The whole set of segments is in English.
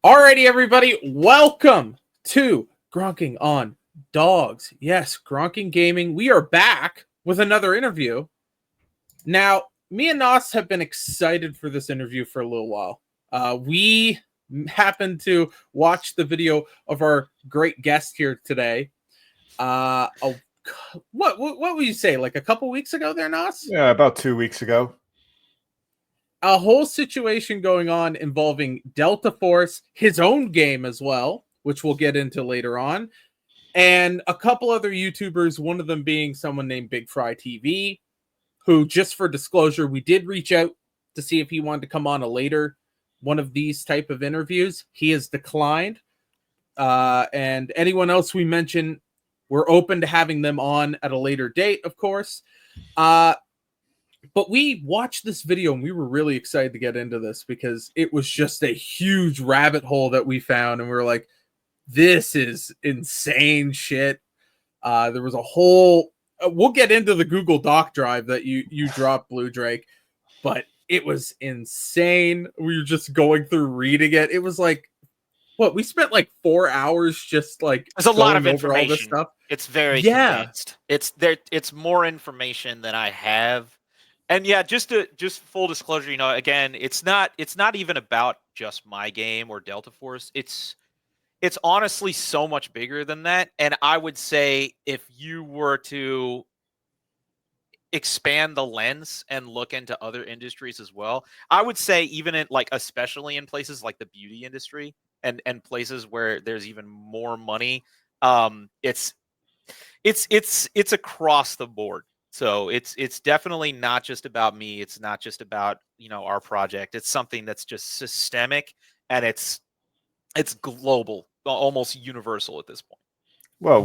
Alrighty, everybody, welcome to Gronking on Dogs. Yes, Gronking Gaming. We are back with another interview. Now, me and Nos have been excited for this interview for a little while. We happened to watch the video of our great guest here today. What would you say? Like a couple weeks ago, there, Nos? Yeah, about 2 weeks ago. A whole situation going on involving Delta Force, his own game as well, which we'll get into later on, and a couple other YouTubers, one of them being someone named Big Fry TV, who, just for disclosure, we did reach out to see if he wanted to come on a later one of these type of interviews. He has declined. And anyone else we mention, we're open to having them on at a later date, of course. But we watched this video and we were really excited to get into this because it was just a huge rabbit hole that we found. And we were like, this is insane shit. There was a whole, we'll get into the Google Doc drive that you dropped, Blue Drake, but it was insane. We were just going through reading it. It was like, what, we spent like 4 hours just like there's a lot of over all this information. stuff. It's very condensed. It's more information than I have. And yeah, just full disclosure, again, it's not even about just my game or Delta Force. It's honestly so much bigger than that. And I would say if you were to expand the lens and look into other industries as well, I would say even in especially in places like the beauty industry and places where there's even more money, it's across the board. So it's definitely not just about me. It's not just about, our project. It's something that's just systemic and it's global, almost universal at this point. Well,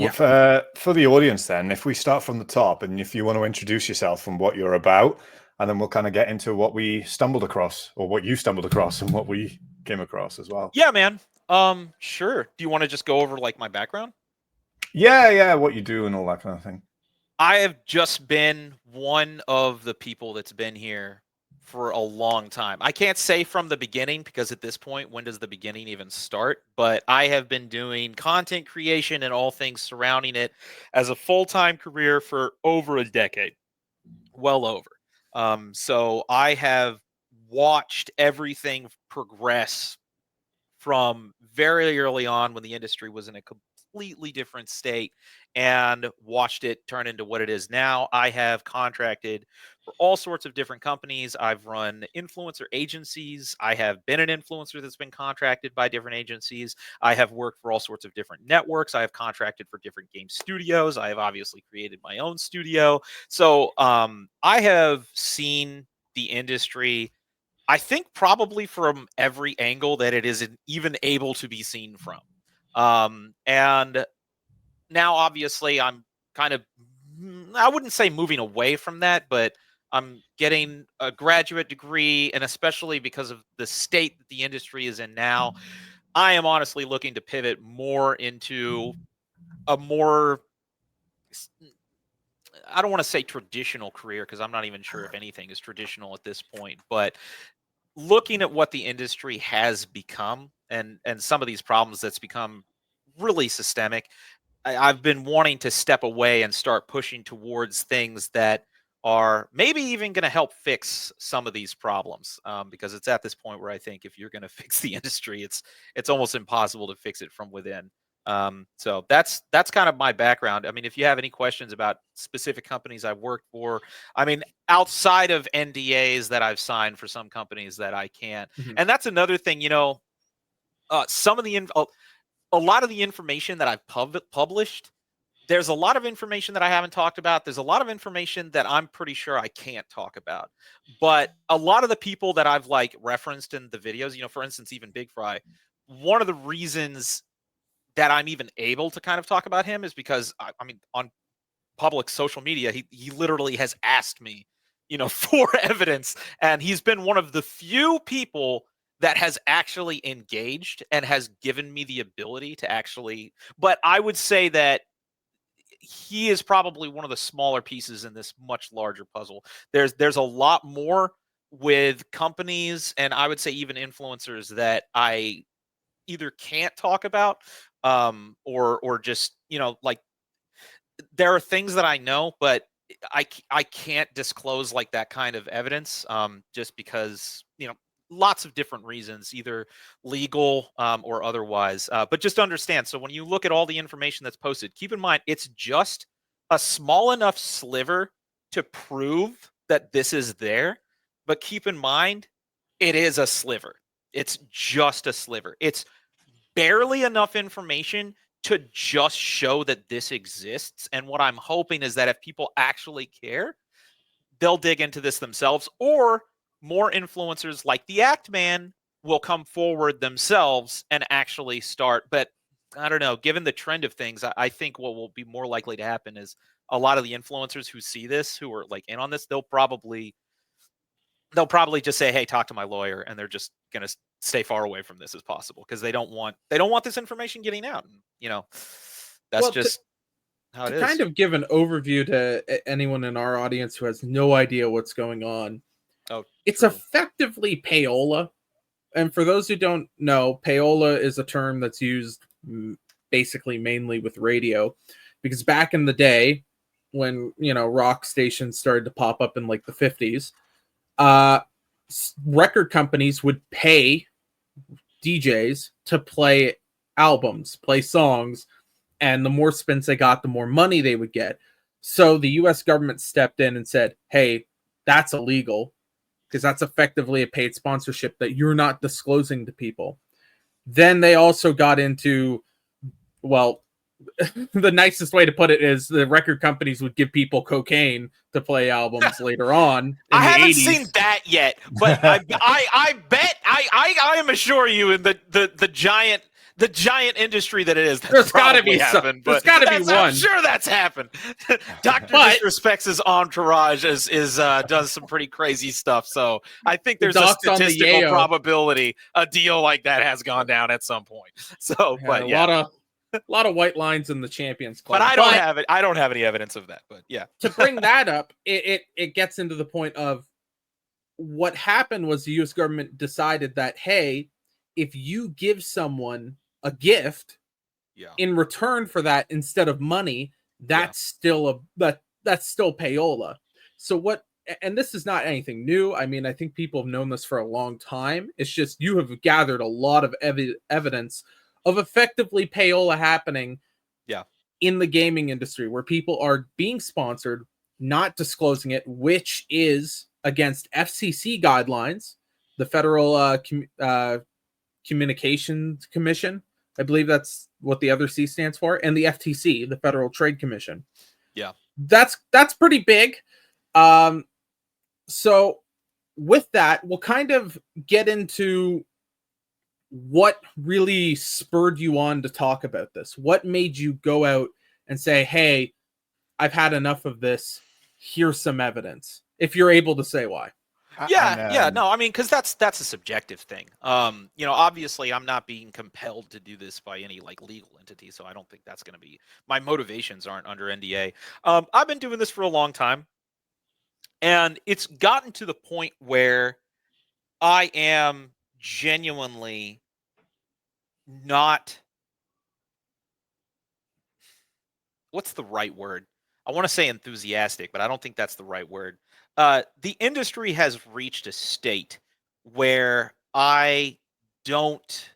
for the audience then, if we start from the top and if you want to introduce yourself and what you're about, and then we'll kind of get into what we stumbled across or what you stumbled across and what we came across as well. Yeah, man. Sure. Do you want to just go over my background? Yeah, what you do and all that kind of thing. I have just been one of the people that's been here for a long time. I can't say from the beginning because at this point, when does the beginning even start? But I have been doing content creation and all things surrounding it as a full-time career for over a decade. Well over. So I have watched everything progress from very early on when the industry was in a completely different state and watched it turn into what it is now. I have contracted for all sorts of different companies. I've run influencer agencies. I have been an influencer that's been contracted by different agencies. I have worked for all sorts of different networks. I have contracted for different game studios. I have obviously created my own studio. So I have seen the industry, I think, probably from every angle that it is even able to be seen from. And now, obviously, I'm kind of, I wouldn't say moving away from that, but I'm getting a graduate degree, and especially because of the state that the industry is in now, I am honestly looking to pivot more into a more, I don't want to say traditional career because I'm not even sure if anything is traditional at this point, but looking at what the industry has become and some of these problems that's become really systemic, I've been wanting to step away and start pushing towards things that are maybe even going to help fix some of these problems, because it's at this point where I think if you're going to fix the industry, it's almost impossible to fix it from within. So that's kind of my background. I mean, if you have any questions about specific companies I've worked for, I mean, outside of NDAs that I've signed for some companies that I can't, and that's another thing, some of the a lot of the information that I've published, there's a lot of information that I haven't talked about. There's a lot of information that I'm pretty sure I can't talk about. But a lot of the people that I've referenced in the videos, for instance, even Big Fry, one of the reasons that I'm even able to kind of talk about him is because I mean, on public social media, he literally has asked me, for evidence, and he's been one of the few people that has actually engaged and has given me the ability to actually, but I would say that he is probably one of the smaller pieces in this much larger puzzle. There's a lot more with companies and I would say even influencers that I either can't talk about, or just, like, there are things that I know, but I can't disclose like that kind of evidence, just because, lots of different reasons, either legal, or otherwise. But just understand. So when you look at all the information that's posted, keep in mind it's just a small enough sliver to prove that this is there. But keep in mind, it is a sliver. It's just a sliver. It's barely enough information to just show that this exists. And what I'm hoping is that if people actually care, they'll dig into this themselves, or more influencers like the Act Man will come forward themselves and actually start. But I don't know, given the trend of things, I think what will be more likely to happen is a lot of the influencers who see this, who are like in on this, they'll probably just say, "Hey, talk to my lawyer," and they're just going to stay far away from this as possible because they don't want this information getting out. And, that's Well, just how it to is. kind of give an overview to anyone in our audience who has no idea what's going on, it's true. effectively payola. And for those who don't know, payola is a term that's used basically mainly with radio, because back in the day when, rock stations started to pop up in like the 50s, record companies would pay DJs to play albums, play songs, and the more spins they got, the more money they would get. So the US government stepped in and said, "Hey, that's illegal, because that's effectively a paid sponsorship that you're not disclosing to people." Then they also got into, well, the nicest way to put it is the record companies would give people cocaine to play albums later on in I the haven't 80s. seen that yet, but I bet I am assure you in the giant industry that it is. There's got to be happened. There's got to be one. I'm sure that's happened. Doctor disrespects his entourage, is does some pretty crazy stuff. So I think there's a statistical probability a deal like that has gone down at some point. So, yeah, but yeah. A lot of white lines in the Champions Club. But I don't have it. I don't have any evidence of that. But yeah. To bring that up, it gets into the point of what happened was the U.S. government decided that, hey, if you give someone a gift in return for that instead of money, that's still that's still payola. So what? And this is not anything new. I mean, I think people have known this for a long time. It's just you have gathered a lot of evidence of effectively payola happening in the gaming industry, where people are being sponsored, not disclosing it, which is against FCC guidelines, the Federal Communications Commission. I believe that's what the other C stands for, and the FTC, the Federal Trade Commission. Yeah. That's pretty big. So with that, we'll kind of get into what really spurred you on to talk about this. What made you go out and say, "Hey, I've had enough of this. Here's some evidence." If you're able to say why. No, I mean, because that's a subjective thing. Obviously I'm not being compelled to do this by any like legal entity, so I don't think that's going to be, my motivations aren't under NDA. I've been doing this for a long time, and it's gotten to the point where I am genuinely not, what's the right word? I want to say enthusiastic, but I don't think that's the right word. The industry has reached a state where I don't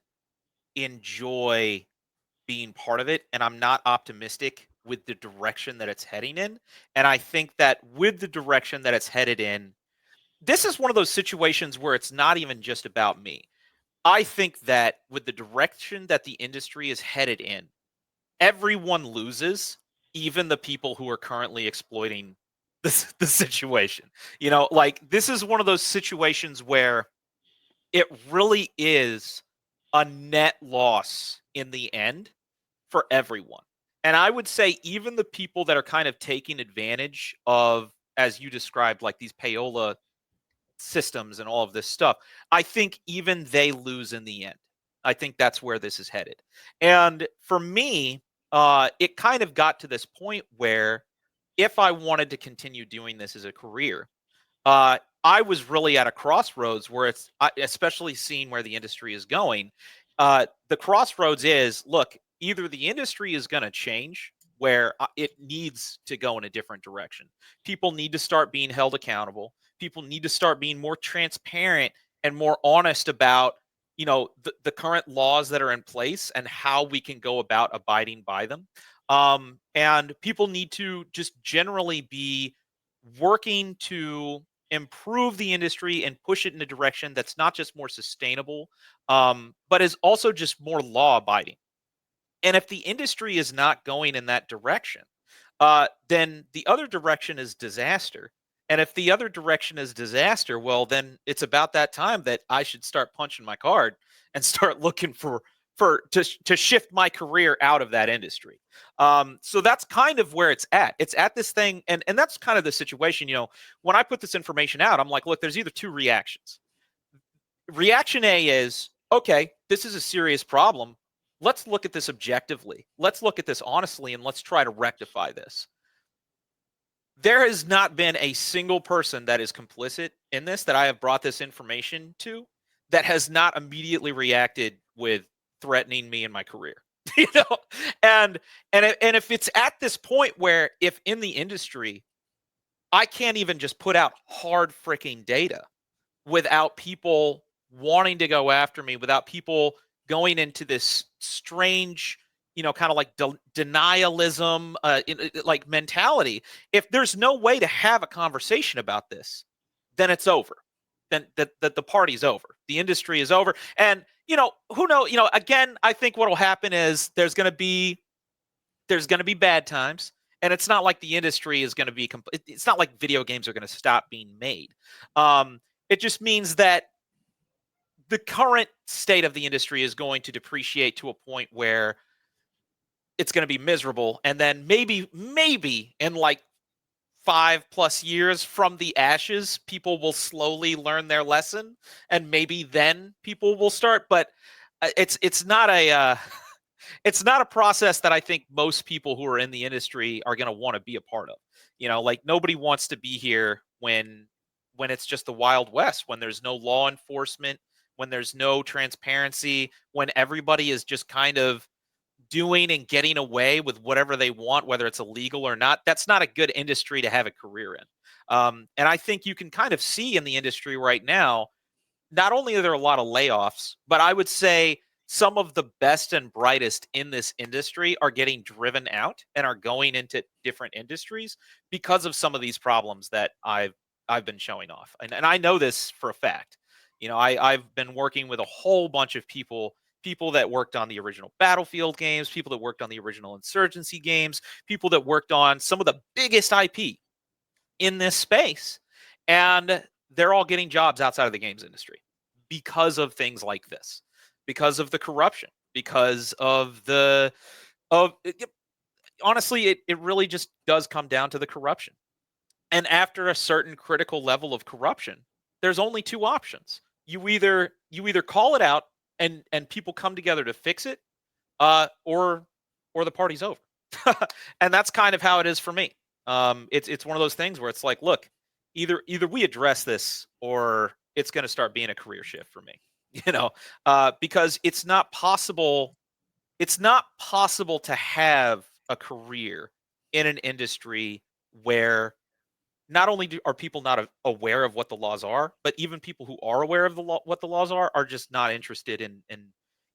enjoy being part of it, and I'm not optimistic with the direction that it's heading in. And I think that with the direction that it's headed in, this is one of those situations where it's not even just about me. I think that with the direction that the industry is headed in, everyone loses, even the people who are currently exploiting the situation. Like, this is one of those situations where it really is a net loss in the end for everyone. And I would say even the people that are kind of taking advantage of, as you described, like these payola systems and all of this stuff, I think even they lose in the end. I think that's where this is headed. And for me, it kind of got to this point where if I wanted to continue doing this as a career, I was really at a crossroads where especially seeing where the industry is going. The crossroads is, look, either the industry is going to change where it needs to go in a different direction. People need to start being held accountable. People need to start being more transparent and more honest about, the current laws that are in place and how we can go about abiding by them. And people need to just generally be working to improve the industry and push it in a direction that's not just more sustainable, but is also just more law abiding. And if the industry is not going in that direction, then the other direction is disaster. And if the other direction is disaster, well, then it's about that time that I should start punching my card and start looking to shift my career out of that industry. So that's kind of where it's at. It's at this thing, and that's kind of the situation. When I put this information out, I'm like, look, there's either two reactions. Reaction A is, okay, this is a serious problem. Let's look at this objectively. Let's look at this honestly, and let's try to rectify this. There has not been a single person that is complicit in this that I have brought this information to that has not immediately reacted with threatening me in my career. And if it's at this point where if in the industry I can't even just put out hard freaking data without people wanting to go after me, without people going into this strange, kind of like denialism, like mentality. If there's no way to have a conversation about this, then it's over. Then the party's over. The industry is over. And who knows? Again, I think what will happen is there's going to be bad times. And it's not like the industry is going to be. It's not like video games are going to stop being made. It just means that the current state of the industry is going to depreciate to a point where it's going to be miserable. And then maybe in like 5+ years from the ashes, people will slowly learn their lesson, and maybe then people will start. But it's not a it's not a process that I think most people who are in the industry are going to want to be a part of. Like nobody wants to be here when it's just the Wild West, when there's no law enforcement, when there's no transparency, when everybody is just kind of doing and getting away with whatever they want, whether it's illegal or not. That's not a good industry to have a career in. And I think you can kind of see in the industry right now, not only are there a lot of layoffs, but I would say some of the best and brightest in this industry are getting driven out and are going into different industries because of some of these problems that I've been showing off. And I know this for a fact. I've been working with a whole bunch of people that worked on the original Battlefield games, people that worked on the original Insurgency games, people that worked on some of the biggest IP in this space. And they're all getting jobs outside of the games industry because of things like this, because of the corruption, because of honestly, it really just does come down to the corruption. And after a certain critical level of corruption, there's only two options. You either call it out and people come together to fix it, or the party's over. And that's kind of how it is for me. It's one of those things where it's like, look, either we address this or it's going to start being a career shift for me. Because it's not possible to have a career in an industry where not only are people not aware of what the laws are, but even people who are aware of what the laws are just not interested in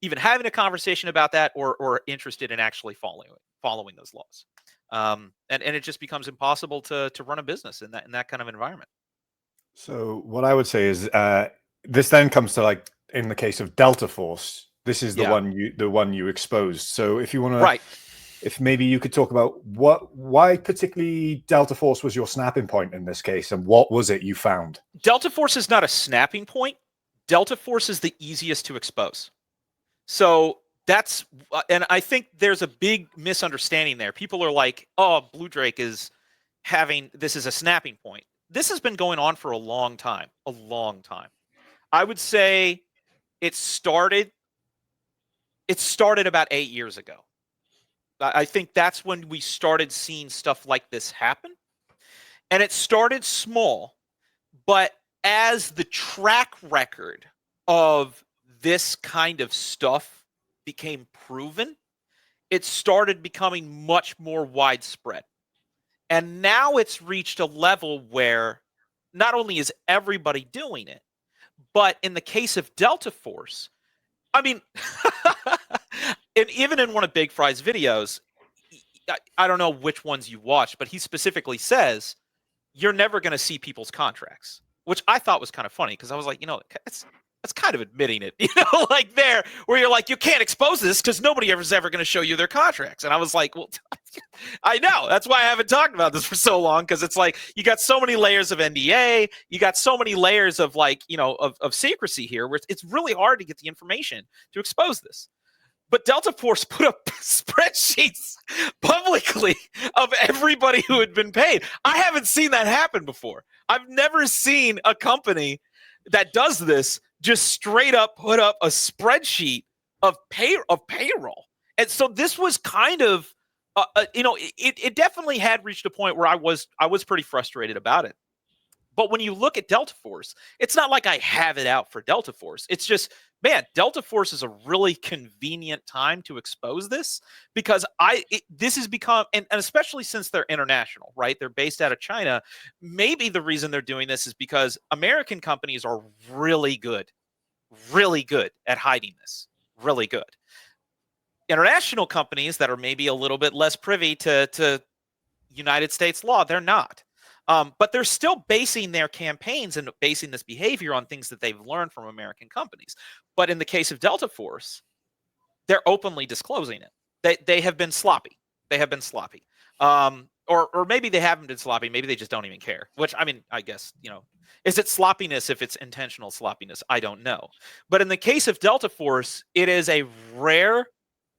even having a conversation about that or interested in actually following those laws. And it just becomes impossible to run a business in that kind of environment. So what I would say is this then comes to, like, in the case of Delta Force, this is the one you exposed. So if you want to, right, if maybe you could talk about why particularly Delta Force was your snapping point in this case, and what was it you found? Delta Force is not a snapping point. Delta Force is the easiest to expose. So that's, and I think there's a big misunderstanding there. People are like, oh, Blue Drake is this is a snapping point. This has been going on for a long time. I would say it started about 8 years ago. I think that's when we started seeing stuff like this happen. And it started small, but as the track record of this kind of stuff became proven, it started becoming much more widespread. And now it's reached a level where not only is everybody doing it, but in the case of Delta Force, I mean, and even in one of Big Fry's videos, I don't know which ones you watched, but he specifically says, you're never going to see people's contracts, which I thought was kind of funny because I was like, it's kind of admitting it, like there where you're like, you can't expose this because nobody is ever going to show you their contracts. And I was like, well, I know. That's why I haven't talked about this for so long, because it's like you got so many layers of NDA, you got so many layers of of secrecy here where it's really hard to get the information to expose this. But Delta Force put up spreadsheets publicly of everybody who had been paid. I haven't seen that happen before. I've never seen a company that does this just straight up put up a spreadsheet of payroll. And so this was kind of, it definitely had reached a point where I was pretty frustrated about it. But when you look at Delta Force, it's not like I have it out for Delta Force. It's just, man, Delta Force is a really convenient time to expose this, because this has become, and especially since they're international, right? They're based out of China. Maybe the reason they're doing this is because American companies are really good at hiding this, really good. International companies that are maybe a little bit less privy to United States law, they're not. But they're still basing their campaigns and basing this behavior on things that they've learned from American companies. But in the case of Delta Force, they're openly disclosing it. They have been sloppy. They have been sloppy. Or maybe they haven't been sloppy. Maybe they just don't even care. Which, I mean, I guess, is it sloppiness if it's intentional sloppiness? I don't know. But in the case of Delta Force, it is a rare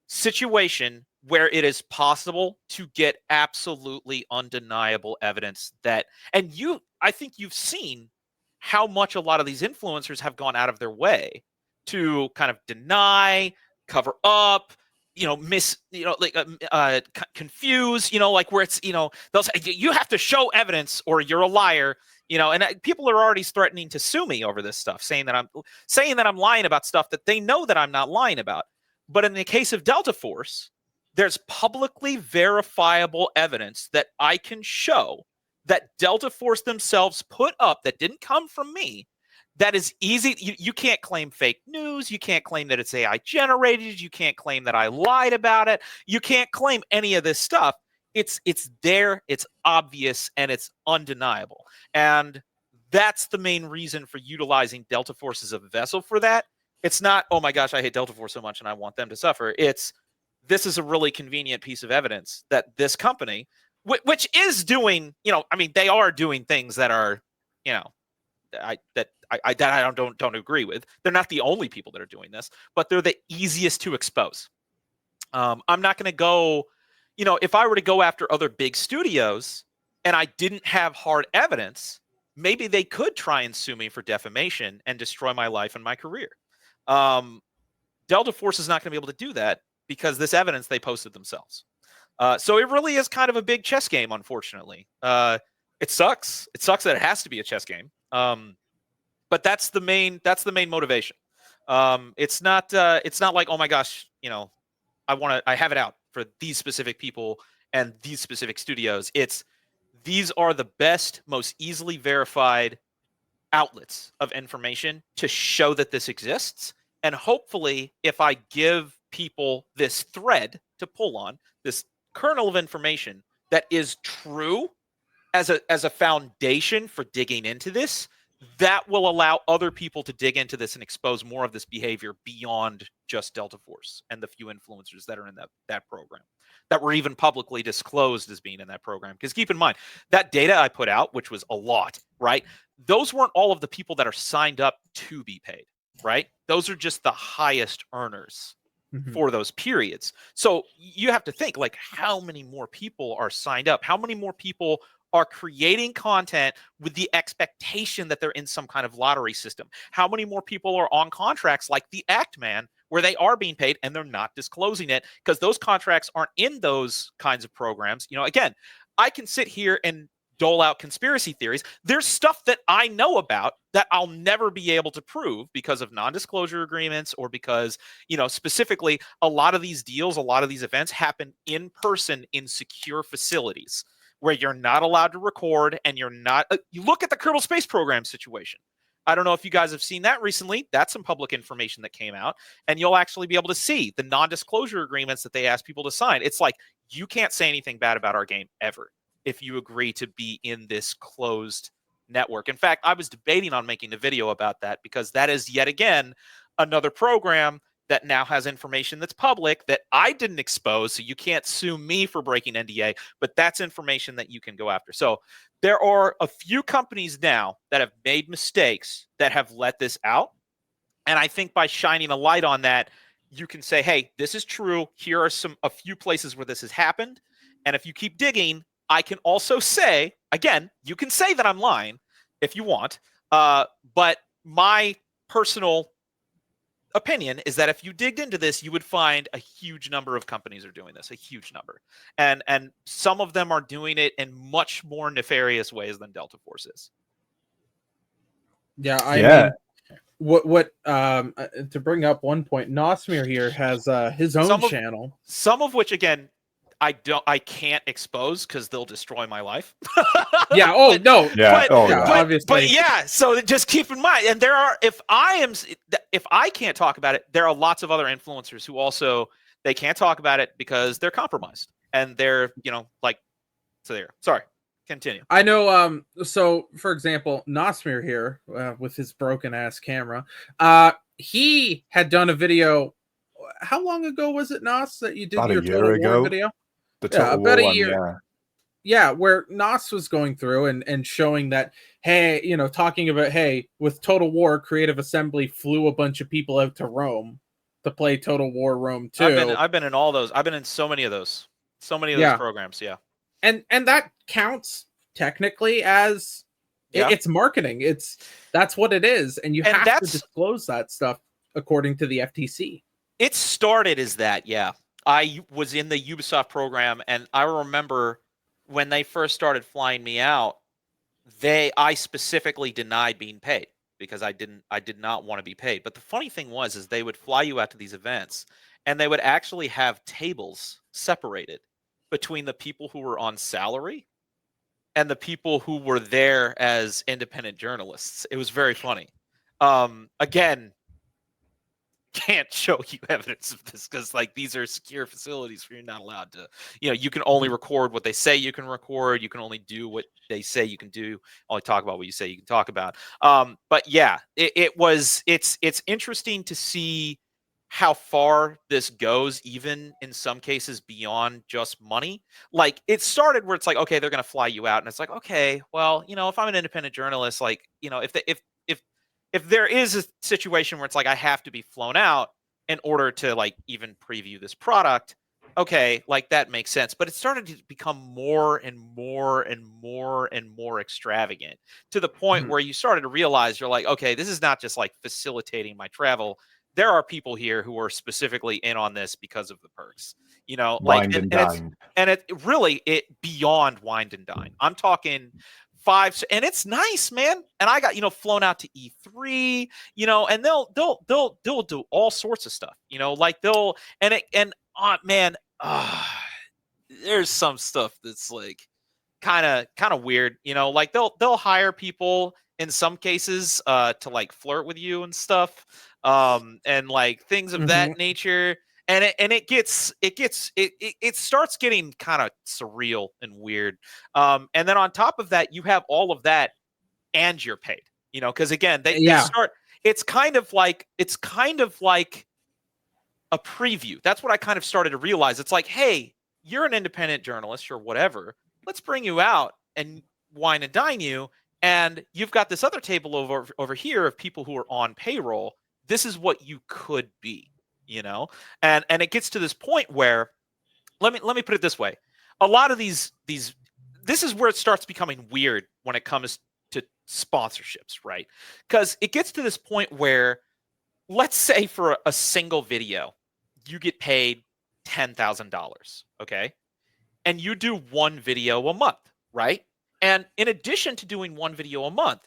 situation where it is possible to get absolutely undeniable evidence that, and I think you've seen how much a lot of these influencers have gone out of their way to kind of deny, cover up, confuse, like where it's, they'll say, you have to show evidence or you're a liar, and people are already threatening to sue me over this stuff, saying that I'm lying about stuff that they know that I'm not lying about. But in the case of Delta Force, there's publicly verifiable evidence that I can show that Delta Force themselves put up that didn't come from me. That is easy. You can't claim fake news. You can't claim that it's AI generated. You can't claim that I lied about it. You can't claim any of this stuff. It's there, it's obvious, and it's undeniable. And that's the main reason for utilizing Delta Force as a vessel for that. It's not, oh my gosh, I hate Delta Force so much and I want them to suffer. This is a really convenient piece of evidence that this company, which is doing, they are doing things that are, I don't agree with. They're not the only people that are doing this, but they're the easiest to expose. I'm not going to go, if I were to go after other big studios and I didn't have hard evidence, maybe they could try and sue me for defamation and destroy my life and my career. Delta Force is not going to be able to do that because this evidence they posted themselves. So it really is kind of a big chess game, unfortunately. It sucks. It sucks that it has to be a chess game. But that's the main motivation. It's not like, oh my gosh, I have it out for these specific people and these specific studios. These are the best, most easily verified outlets of information to show that this exists. And hopefully, if I give people this thread to pull on, this kernel of information that is true as a foundation for digging into this, that will allow other people to dig into this and expose more of this behavior beyond just Delta Force and the few influencers that are in that program, that were even publicly disclosed as being in that program. Because keep in mind, that data I put out, which was a lot, right? Those weren't all of the people that are signed up to be paid, right? Those are just the highest earners for those periods. So you have to think, like, how many more people are signed up? How many more people are creating content with the expectation that they're in some kind of lottery system? How many more people are on contracts like the Act Man, where they are being paid and they're not disclosing it because those contracts aren't in those kinds of programs? Again, I can sit here and dole out conspiracy theories. There's stuff that I know about that I'll never be able to prove because of non-disclosure agreements, or because, specifically a lot of these deals, a lot of these events happen in person in secure facilities where you're not allowed to record, and you're not, you look at the Kerbal Space Program situation. I don't know if you guys have seen that recently. That's some public information that came out, and you'll actually be able to see the non-disclosure agreements that they ask people to sign. It's like, you can't say anything bad about our game ever if you agree to be in this closed network. In fact, I was debating on making a video about that, because that is yet again another program that now has information that's public that I didn't expose. So you can't sue me for breaking NDA, but that's information that you can go after. So there are a few companies now that have made mistakes that have let this out. And I think by shining a light on that, you can say, hey, this is true. Here are a few places where this has happened. And if you keep digging, I can also say, again, you can say that I'm lying if you want. But my personal opinion is that if you digged into this, you would find a huge number of companies are doing this, a huge number. And some of them are doing it in much more nefarious ways than Delta Force is. Yeah, I mean, what to bring up one point, Nosmir here has his own channel. Some of which, again, I can't expose because they'll destroy my life. Yeah. Oh, no. Yeah. Obviously. But yeah. So just keep in mind, and if I can't talk about it, there are lots of other influencers who also, they can't talk about it because they're compromised, and they're so there. Sorry. Continue. I know. So, for example, Nosmir here with his broken ass camera, he had done a video. How long ago was it, Nos, that you did about your a year Total ago? War video? About a year. Yeah, where Nos was going through and showing that, hey, talking about, hey, with Total War, Creative Assembly flew a bunch of people out to Rome to play Total War Rome 2. I've been in all those. I've been in so many of those. So many of those programs. Yeah. And that counts technically as it's marketing. That's what it is, and you have to disclose that stuff according to the FTC. It started as that, yeah. I was in the Ubisoft program, and I remember when they first started flying me out, I specifically denied being paid because I did not want to be paid. But the funny thing is they would fly you out to these events, and they would actually have tables separated between the people who were on salary and the people who were there as independent journalists. It was very funny. Again, can't show you evidence of this because these are secure facilities where you're not allowed to, you can only record what they say you can record. You can only do what they say you can do. Only talk about what you say you can talk about. But yeah, it's interesting to see how far this goes, even in some cases beyond just money. Like, it started where it's like, okay, they're going to fly you out. And it's like, okay, well, if I'm an independent journalist, if there is a situation where it's like I have to be flown out in order to even preview this product, okay, that makes sense. But it started to become more and more and more and more extravagant, to the point where you started to realize you're like, okay, this is not just facilitating my travel. There are people here who are specifically in on this because of the perks, and it really beyond wined and dine. I'm talking 5, and it's nice, man. And I got flown out to E3, and they'll do all sorts of stuff, there's some stuff that's kind of weird, they'll hire people in some cases to flirt with you and stuff, and things of that nature. And it starts getting kind of surreal and weird. And then on top of that, you have all of that, and you're paid. Because again, they start. It's kind of like a preview. That's what I kind of started to realize. It's like, hey, you're an independent journalist or whatever. Let's bring you out and wine and dine you. And you've got this other table over here of people who are on payroll. This is what you could be. And it gets to this point where, let me put it this way. A lot of this is where it starts becoming weird when it comes to sponsorships, right? Because it gets to this point where, let's say for a single video, you get paid $10,000, okay? And you do one video a month, right? And in addition to doing one video a month,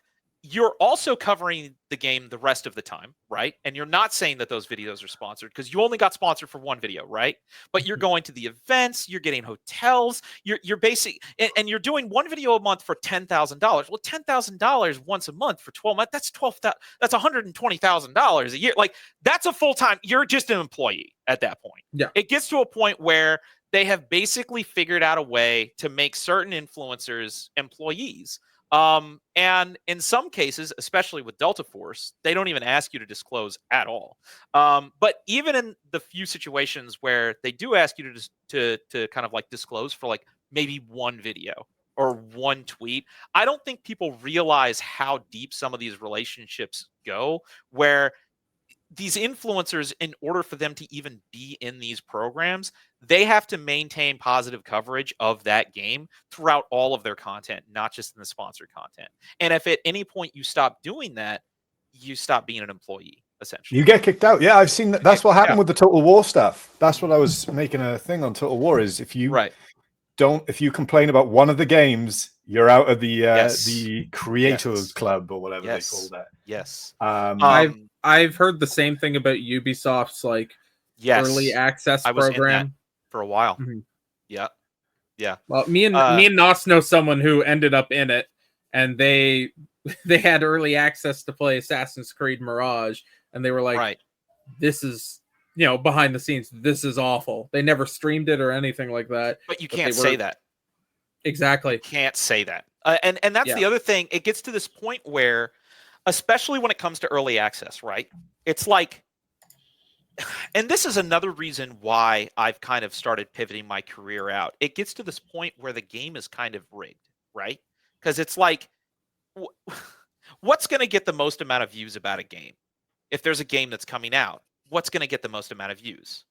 you're also covering the game the rest of the time, right? And you're not saying that those videos are sponsored because you only got sponsored for one video, right? But you're going to the events, you're getting hotels, you're basic, and you're doing one video a month for $10,000. Well, $10,000 once a month for 12 months, that's that's $120,000 a year. Like, that's a full time. You're just an employee at that point. Yeah. It gets to a point where they have basically figured out a way to make certain influencers employees. And in some cases, especially with Delta Force, they don't even ask you to disclose at all. But even in the few situations where they do ask you to kind of like disclose for like maybe one video or one tweet, I don't think people realize how deep some of these relationships go, where these influencers, in order for them to even be in these programs, they have to maintain positive coverage of that game throughout all of their content, not just in the sponsored content. And if at any point you stop doing that, you stop being an employee, essentially. You get kicked out. Yeah, I've seen that. That's what happened with the Total War stuff. That's what I was making a thing on Total War, is if you if you complain about one of the games, you're out of the creators club or whatever they call that. Yes. I've heard the same thing about Ubisoft's like early access program for a while. Mm-hmm. Yeah. Well, me and Nos know someone who ended up in it, and they had early access to play Assassin's Creed Mirage, and they were like, "This is, behind the scenes, this is awful." They never streamed it or anything like that. But you can't say that. Exactly. You can't say that. And that's the other thing. It gets to this point where, especially when it comes to early access, right? It's like, and this is another reason why I've kind of started pivoting my career out. It gets to this point where the game is kind of rigged, right? Because it's like, what's going to get the most amount of views about a game? If there's a game that's coming out, what's going to get the most amount of views?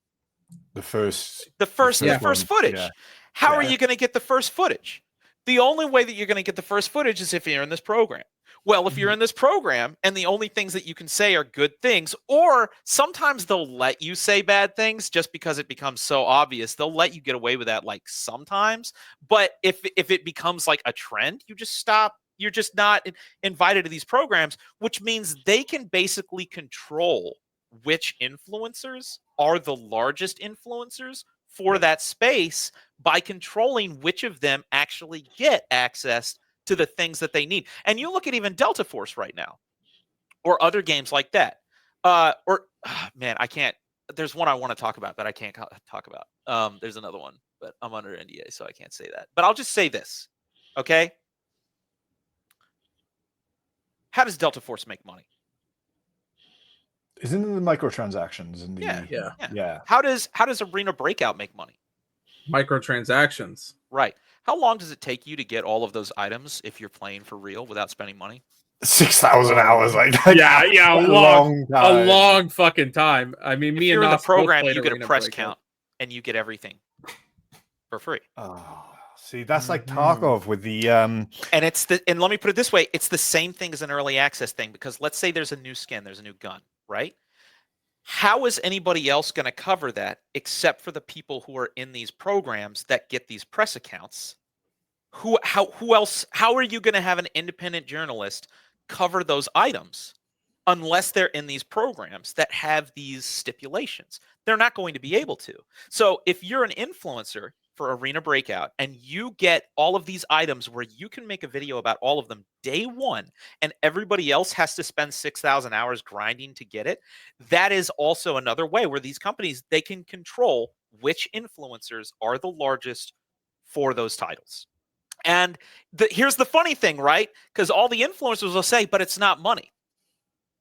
The first footage. Yeah. How are you going to get the first footage? The only way that you're going to get the first footage is if you're in this program. Well, if you're in this program and the only things that you can say are good things, or sometimes they'll let you say bad things just because it becomes so obvious. They'll let you get away with that, like, sometimes. But if it becomes like a trend, you just stop. You're just not invited to these programs, which means they can basically control which influencers are the largest influencers for that space by controlling which of them actually get access to the things that they need. And you look at even Delta Force right now, or other games like that. I can't. There's one I want to talk about, but I can't talk about. There's another one, but I'm under NDA, so I can't say that. But I'll just say this, okay? How does Delta Force make money? Isn't it the microtransactions? And yeah. How does Arena Breakout make money? Microtransactions. Right. How long does it take you to get all of those items if you're playing for real without spending money? 6,000 hours. A long fucking time. I mean, if me you're and in the Nos program, you get Arena a press Breakout. count and you get everything for free. Oh, see, that's like Tarkov with the And let me put it this way, it's the same thing as an early access thing, because let's say there's a new skin, there's a new gun, right? How is anybody else going to cover that except for the people who are in these programs that get these press accounts? Who else? How are you going to have an independent journalist cover those items unless they're in these programs that have these stipulations? They're not going to be able to. So if you're an influencer for Arena Breakout and you get all of these items where you can make a video about all of them day one, and everybody else has to spend 6,000 hours grinding to get it, that is also another way where these companies, they can control which influencers are the largest for those titles. And here's the funny thing, right? Because all the influencers will say, but it's not money.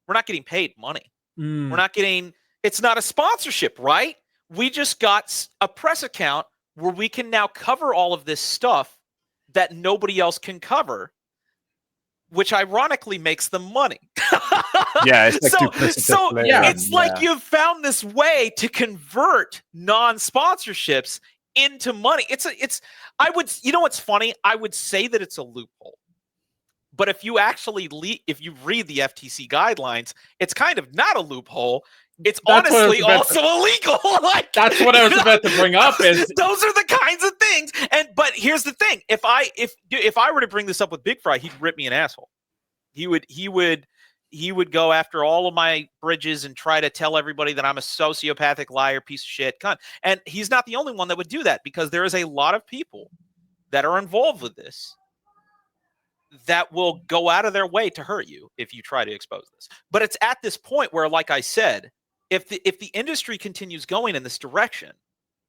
We're not getting paid money. We're not getting, it's not a sponsorship, right? We just got a press account where we can now cover all of this stuff that nobody else can cover, which ironically makes them money. Yeah, it's like it's like you've found this way to convert non-sponsorships into money. What's funny? I would say that it's a loophole. But if you actually if you read the FTC guidelines, it's kind of not a loophole. It's honestly also illegal. That's what I was about to bring up. Is those are the kinds of things, but here's the thing: if I were to bring this up with Big Fry, he'd rip me an asshole. He would go after all of my bridges and try to tell everybody that I'm a sociopathic liar, piece of shit, cunt. And he's not the only one that would do that, because there is a lot of people that are involved with this that will go out of their way to hurt you if you try to expose this. But it's at this point where, like I said, if the industry continues going in this direction,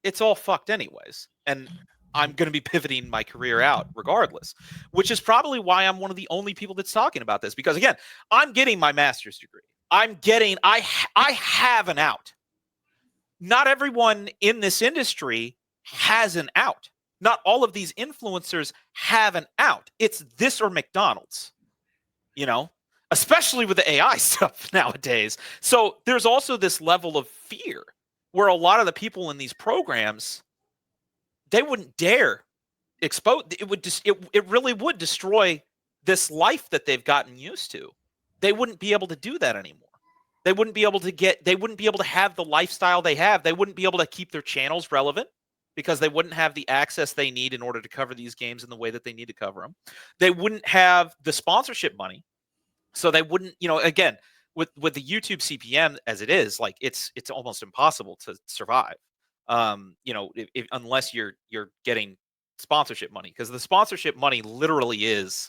it's all fucked anyways. And I'm going to be pivoting my career out regardless, which is probably why I'm one of the only people that's talking about this. Because again, I'm getting my master's degree. I have an out. Not everyone in this industry has an out. Not all of these influencers have an out. It's this or McDonald's, especially with the AI stuff nowadays. So there's also this level of fear where a lot of the people in these programs, they wouldn't dare expose. It really would destroy this life that they've gotten used to. They wouldn't be able to do that anymore. They wouldn't be able to have the lifestyle they have. They wouldn't be able to keep their channels relevant, because they wouldn't have the access they need in order to cover these games in the way that they need to cover them. They wouldn't have the sponsorship money. So they wouldn't, again, with the YouTube CPM as it is, like it's almost impossible to survive. Unless you're getting sponsorship money, because the sponsorship money literally is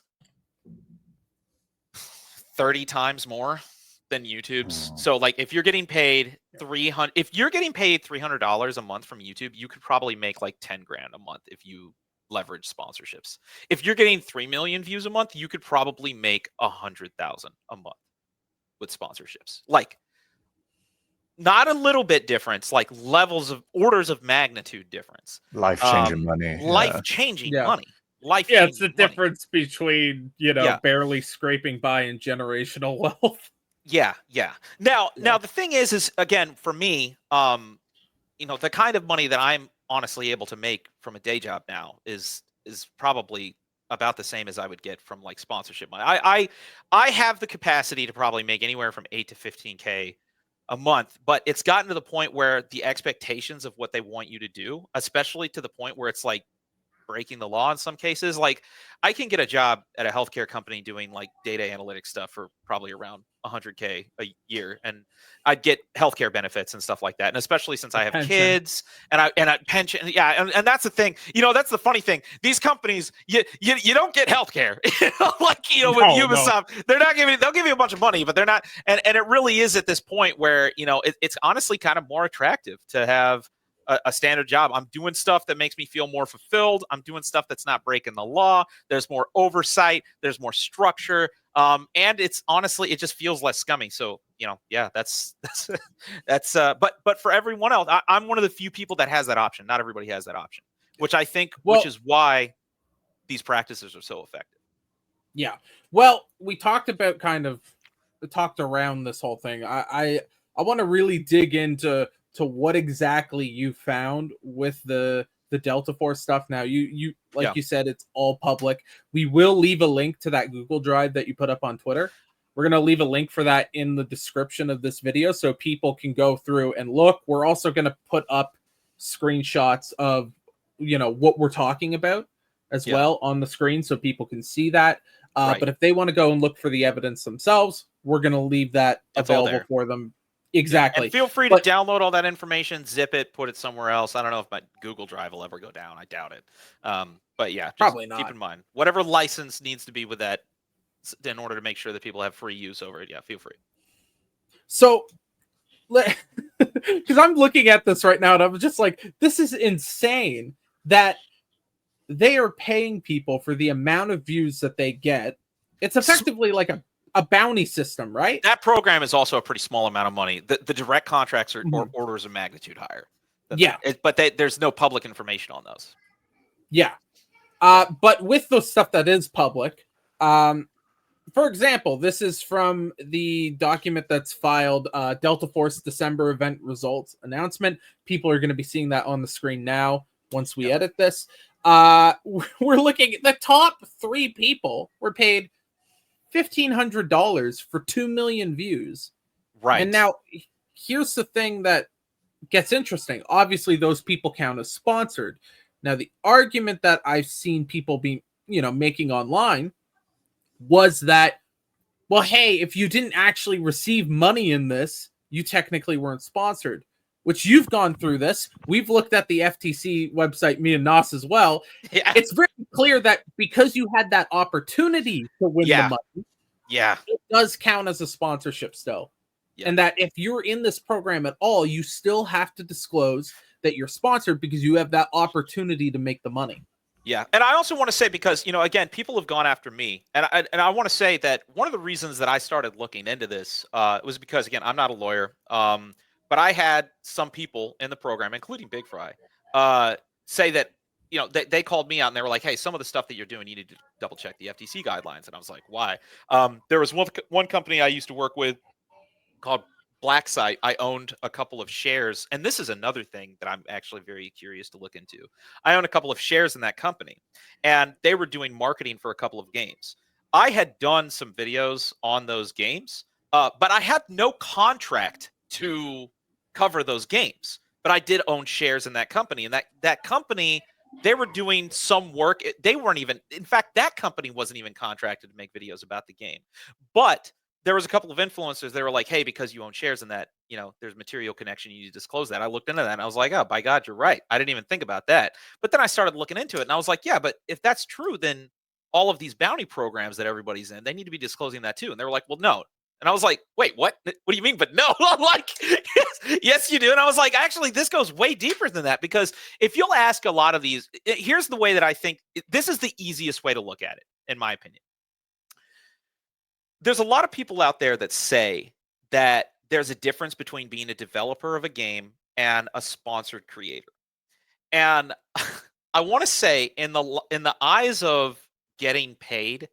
30 times more than YouTube's. So like if you're getting paid $300 a month from YouTube, you could probably make like 10 grand a month if you leverage sponsorships. If you're getting 3 million views a month, you could probably make 100,000 a month with sponsorships. Like, not a little bit difference, like orders of magnitude difference. Life-changing money. Life-changing money. Yeah, it's the difference between, barely scraping by and generational wealth. Yeah. Now the thing is again, for me, the kind of money that I'm honestly able to make from a day job now is probably about the same as I would get from like sponsorship money. I have the capacity to probably make anywhere from 8 to 15K a month, but it's gotten to the point where the expectations of what they want you to do, especially to the point where it's like breaking the law in some cases. Like, I can get a job at a healthcare company doing like data analytics stuff for probably around 100K a year, and I'd get healthcare benefits and stuff like that. And especially since I have kids and I pension, and that's the thing. That's the funny thing. These companies, you don't get healthcare. With Ubisoft, they'll give you a bunch of money, but they're not. And it really is at this point where it's honestly kind of more attractive to have a standard job. I'm doing stuff that makes me feel more fulfilled. I'm doing stuff that's not breaking the law. There's more oversight. There's more structure. And it's honestly, it just feels less scummy. So, that's but for everyone else, I'm one of the few people that has that option. Not everybody has that option, which I think, which is why these practices are so effective. Yeah. Well, we talked around this whole thing. I want to really dig into what exactly you found with the Delta Force stuff. Now, you said, it's all public. We will leave a link to that Google Drive that you put up on Twitter. We're going to leave a link for that in the description of this video so people can go through and look. We're also going to put up screenshots of, what we're talking about as well on the screen so people can see that. But if they want to go and look for the evidence themselves, we're going to leave that available for them. Exactly. And feel free to download all that information, zip it, put it somewhere else. I don't know if my Google Drive will ever go down. I doubt it. But yeah, probably not. Keep in mind, whatever license needs to be with that in order to make sure that people have free use over it. Yeah, feel free. So, because I'm looking at this right now and I'm just like, this is insane that they are paying people for the amount of views that they get. It's effectively like a bounty system, right? That program is also a pretty small amount of money. The direct contracts are orders of magnitude higher. But there's no public information on those. Yeah. But with the stuff that is public, for example, this is from the document that's filed, Delta Force December event results announcement. People are going to be seeing that on the screen now once we edit this. We're looking at the top 3 people were paid $1,500 for 2 million views. Right. And now here's the thing that gets interesting. Obviously, those people count as sponsored. Now, the argument that I've seen people be, making online was that, well, hey, if you didn't actually receive money in this, you technically weren't sponsored. Which you've gone through this. We've looked at the FTC website, me and Nos as well. Yeah. It's very clear that because you had that opportunity to win the money, it does count as a sponsorship still. And that if you're in this program at all, you still have to disclose that you're sponsored because you have that opportunity to make the money. Yeah. And I also want to say, because, again, people have gone after me. And I want to say that one of the reasons that I started looking into this was because, again, I'm not a lawyer. But I had some people in the program, including Big Fry, say that, they called me out and they were like, hey, some of the stuff that you're doing, you need to double check the FTC guidelines. And I was like, why? There was one company I used to work with called Blacksite. I owned a couple of shares, and this is another thing that I'm actually very curious to look into. I own a couple of shares in that company, and they were doing marketing for a couple of games. I had done some videos on those games, but I had no contract to cover those games. But I did own shares in that company, and that company, they were doing some work. They weren't even, in fact, that company wasn't even contracted to make videos about the game. But there was a couple of influencers. They were like, hey, because you own shares in that, there's material connection. You need to disclose that. I looked into that and I was like, oh, by God, you're right. I didn't even think about that. But then I started looking into it and I was like, yeah, but if that's true, then all of these bounty programs that everybody's in, they need to be disclosing that too. And they were like, well, no. And I was like, wait, what? What do you mean? But no, I'm like, yes, you do. And I was like, actually, this goes way deeper than that, because if you'll ask a lot of these, here's the way that I think this is the easiest way to look at it, in my opinion. There's a lot of people out there that say that there's a difference between being a developer of a game and a sponsored creator. And I want to say, in the eyes of getting paid,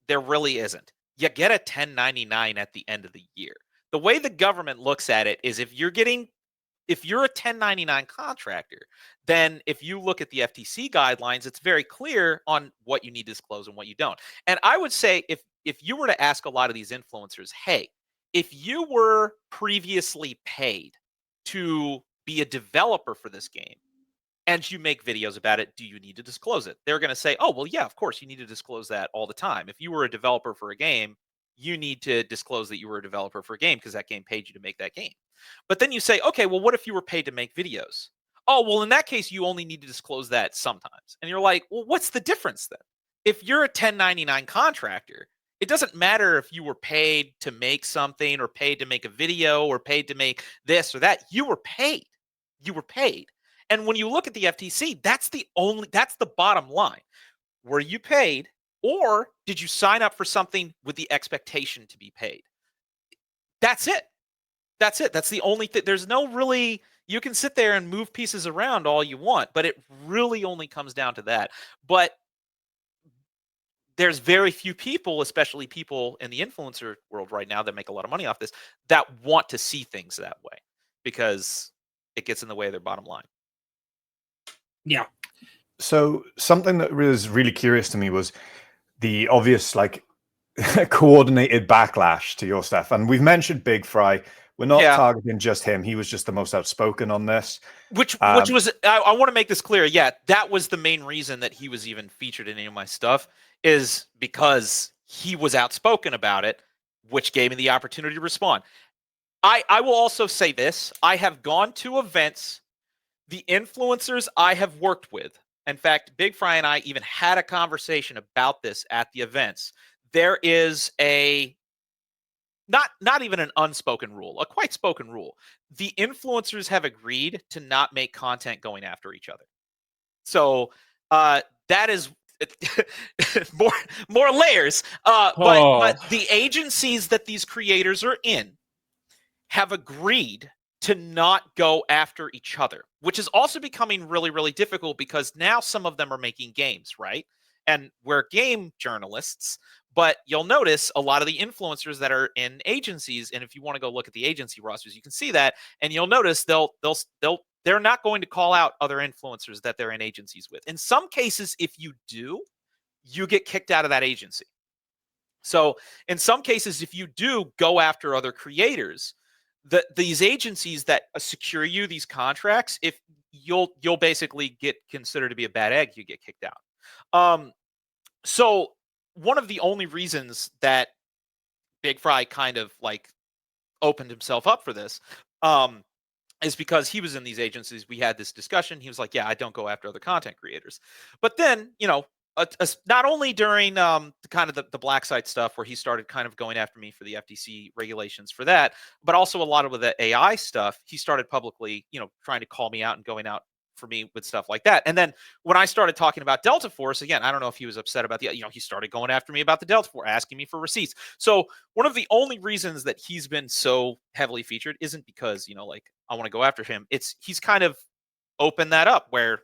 there really isn't. You get a 1099 at the end of the year. The way the government looks at it is if you're a 1099 contractor, then if you look at the FTC guidelines, it's very clear on what you need to disclose and what you don't. And I would say if you were to ask a lot of these influencers, hey, if you were previously paid to be a developer for this game and you make videos about it, do you need to disclose it? They're going to say, oh, well, yeah, of course, you need to disclose that all the time. If you were a developer for a game, you need to disclose that you were a developer for a game because that game paid you to make that game. But then you say, okay, well, what if you were paid to make videos? Oh, well, in that case, you only need to disclose that sometimes. And you're like, well, what's the difference then? If you're a 1099 contractor, it doesn't matter if you were paid to make something or paid to make a video or paid to make this or that. You were paid. You were paid. And when you look at the FTC, that's the bottom line. Were you paid, or did you sign up for something with the expectation to be paid? That's it. That's it. That's the only thing. There's no really, you can sit there and move pieces around all you want, but it really only comes down to that. But there's very few people, especially people in the influencer world right now that make a lot of money off this, that want to see things that way because it gets in the way of their bottom line. Yeah. So something that was really curious to me was the obvious, coordinated backlash to your stuff. And we've mentioned Big Fry. We're not targeting just him. He was just the most outspoken on this. Which was, I want to make this clear. Yeah, that was the main reason that he was even featured in any of my stuff, is because he was outspoken about it, which gave me the opportunity to respond. I will also say this. I have gone to events. The influencers I have worked with, in fact, Big Fry and I even had a conversation about this at the events. There is a not even an unspoken rule, a quite spoken rule. The influencers have agreed to not make content going after each other. So that is more layers. But the agencies that these creators are in have agreed to not go after each other, which is also becoming really, really difficult because now some of them are making games, right? And we're game journalists, but you'll notice a lot of the influencers that are in agencies, and if you want to go look at the agency rosters, you can see that, and you'll notice they're not going to call out other influencers that they're in agencies with. In some cases, if you do, you get kicked out of that agency. So in some cases, if you do go after other creators, these agencies that secure you these contracts, if you'll basically get considered to be a bad egg. You get kicked out. So one of the only reasons that Big Fry kind of like opened himself up for this um, is because he was in these agencies. We had this discussion. He was like, "Yeah, I don't go after other content creators." But then, not only during the kind of the black site stuff where he started kind of going after me for the FTC regulations for that, but also a lot of the AI stuff, he started publicly, trying to call me out and going out for me with stuff like that. And then when I started talking about Delta Force, again, I don't know if he was upset about he started going after me about the Delta Force, asking me for receipts. So one of the only reasons that he's been so heavily featured isn't because, like I want to go after him. He's kind of opened that up where,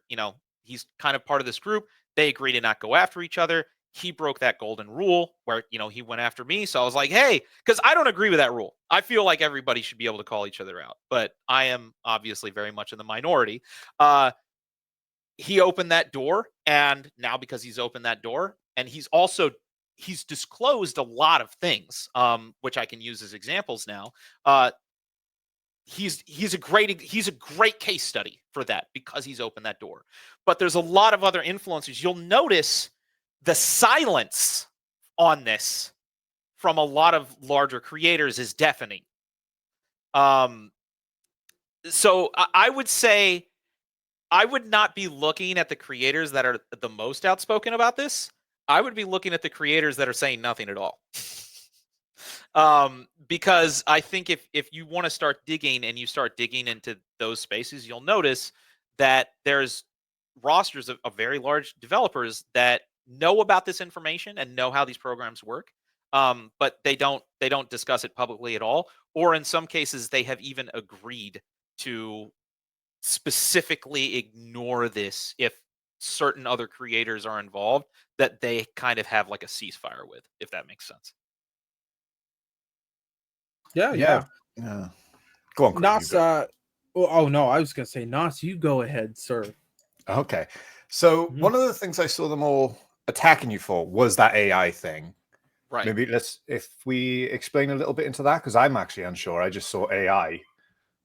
he's kind of part of this group. They agree to not go after each other. He broke that golden rule where, he went after me. So I was like, hey, because I don't agree with that rule. I feel like everybody should be able to call each other out, but I am obviously very much in the minority. He opened that door, and now because he's opened that door, and he's disclosed a lot of things, which I can use as examples now. He's a great case study for that because he's opened that door. But there's a lot of other influencers. You'll notice the silence on this from a lot of larger creators is deafening. So I would say I would not be looking at the creators that are the most outspoken about this. I would be looking at the creators that are saying nothing at all. Because I think if you want to start digging and you start digging into those spaces, you'll notice that there's rosters of very large developers that know about this information and know how these programs work. But they don't discuss it publicly at all. Or in some cases, they have even agreed to specifically ignore this if certain other creators are involved that they kind of have like a ceasefire with, if that makes sense. Yeah. Go on, Craig, Nas, oh no, I was gonna say Nas, you go ahead, sir. Okay. So one of the things I saw them all attacking you for was that AI thing. Right. Maybe if we explain a little bit into that, because I'm actually unsure. I just saw AI.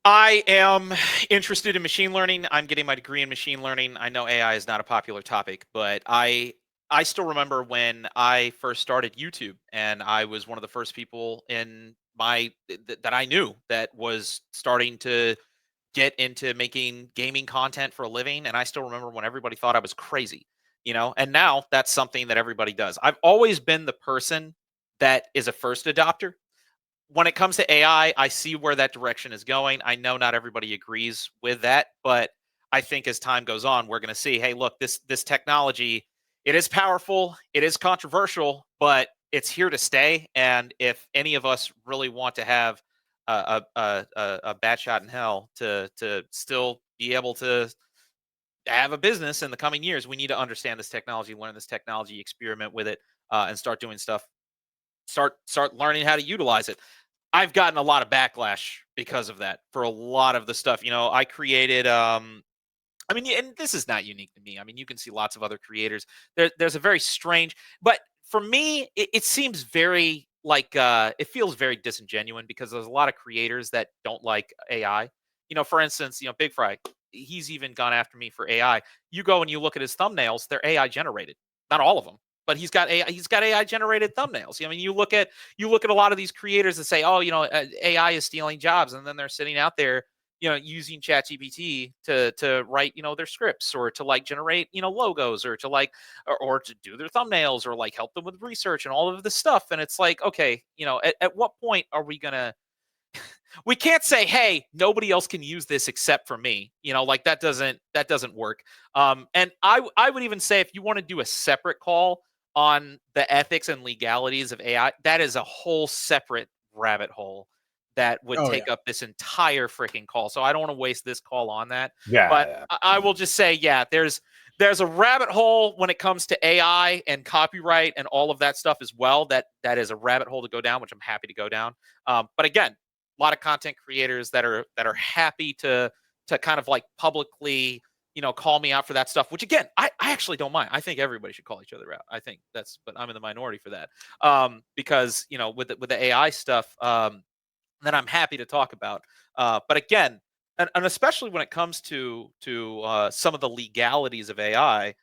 I am interested in machine learning. I'm getting my degree in machine learning. I know AI is not a popular topic, but I still remember when I first started YouTube, and I was one of the first people in that I knew that was starting to get into making gaming content for a living. And I still remember when everybody thought I was crazy, and now that's something that everybody does. I've always been the person that is a first adopter. When it comes to AI, I see where that direction is going. I know not everybody agrees with that, but I think as time goes on, we're going to see, hey, look, this technology, it is powerful, it is controversial, but it's here to stay. And if any of us really want to have a bad shot in hell to still be able to have a business in the coming years, we need to understand this technology, learn this technology, experiment with it, and start doing stuff. Start learning how to utilize it. I've gotten a lot of backlash because of that for a lot of the stuff. I created I mean, and this is not unique to me. I mean, you can see lots of other creators. There's a very strange, but for me, it seems very like it feels very disingenuous because there's a lot of creators that don't like AI. For instance, Big Fry, he's even gone after me for AI. You go and you look at his thumbnails; they're AI generated. Not all of them, but he's got AI generated thumbnails. I mean, you look at a lot of these creators that say, oh, AI is stealing jobs, and then they're sitting out there using ChatGPT to write, their scripts or to like generate, logos or to like, or to do their thumbnails or like help them with research and all of this stuff. And it's like, okay, at what point are we gonna, we can't say, hey, nobody else can use this except for me. Like that doesn't work. And I would even say if you want to do a separate call on the ethics and legalities of AI, that is a whole separate rabbit hole that would take up this entire freaking call. So I don't want to waste this call on that. Yeah. But I will just say, yeah, there's a rabbit hole when it comes to AI and copyright and all of that stuff as well. That is a rabbit hole to go down, which I'm happy to go down. But again, a lot of content creators that are happy to kind of like publicly, call me out for that stuff, which again, I actually don't mind. I think everybody should call each other out. I think but I'm in the minority for that. Because, with the AI stuff, that I'm happy to talk about. But again, and especially when it comes to some of the legalities of AI,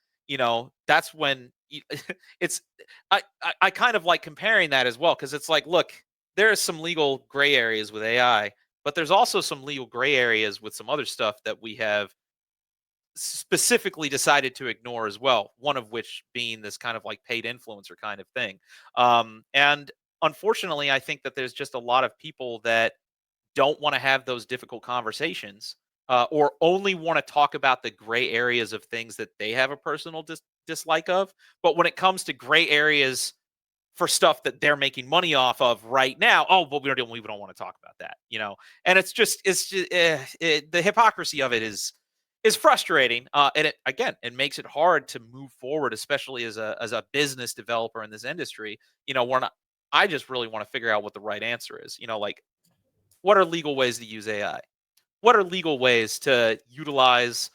that's when it's I kind of like comparing that as well, because it's like, look, there is some legal gray areas with AI, but there's also some legal gray areas with some other stuff that we have specifically decided to ignore as well. One of which being this kind of like paid influencer kind of thing. And unfortunately, I think that there's just a lot of people that don't want to have those difficult conversations, or only want to talk about the gray areas of things that they have a personal dislike of. But when it comes to gray areas for stuff that they're making money off of right now, oh, but we don't want to talk about that. And the hypocrisy of it is frustrating, and it makes it hard to move forward, especially as a business developer in this industry. We're not. I just really want to figure out what the right answer is. Like, what are legal ways to use AI? What are legal ways to utilize,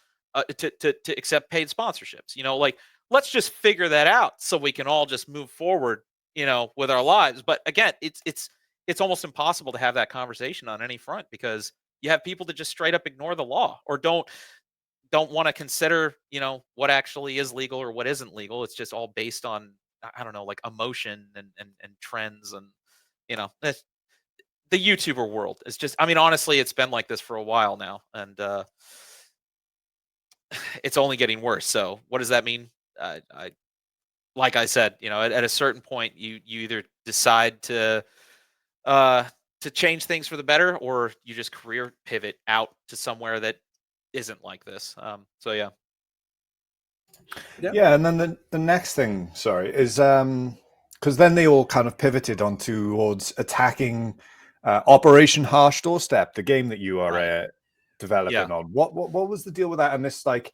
to accept paid sponsorships? Like, let's just figure that out so we can all just move forward, with our lives. But again, it's almost impossible to have that conversation on any front, because you have people that just straight up ignore the law, or don't want to consider, what actually is legal or what isn't legal. It's just all based on, I don't know, like emotion and trends, and that's the YouTuber world. It's just, I mean, honestly, it's been like this for a while now, and it's only getting worse. So what does that mean? I Like I said, at a certain point, you either decide uh, to change things for the better, or you just career pivot out to somewhere that isn't like this. So yeah. Yeah. Yeah, and then the next thing, sorry, is because then they all kind of pivoted on towards attacking Operation Harsh Doorstep, the game that you are Right. developing Yeah. on. What was the deal with that, and this like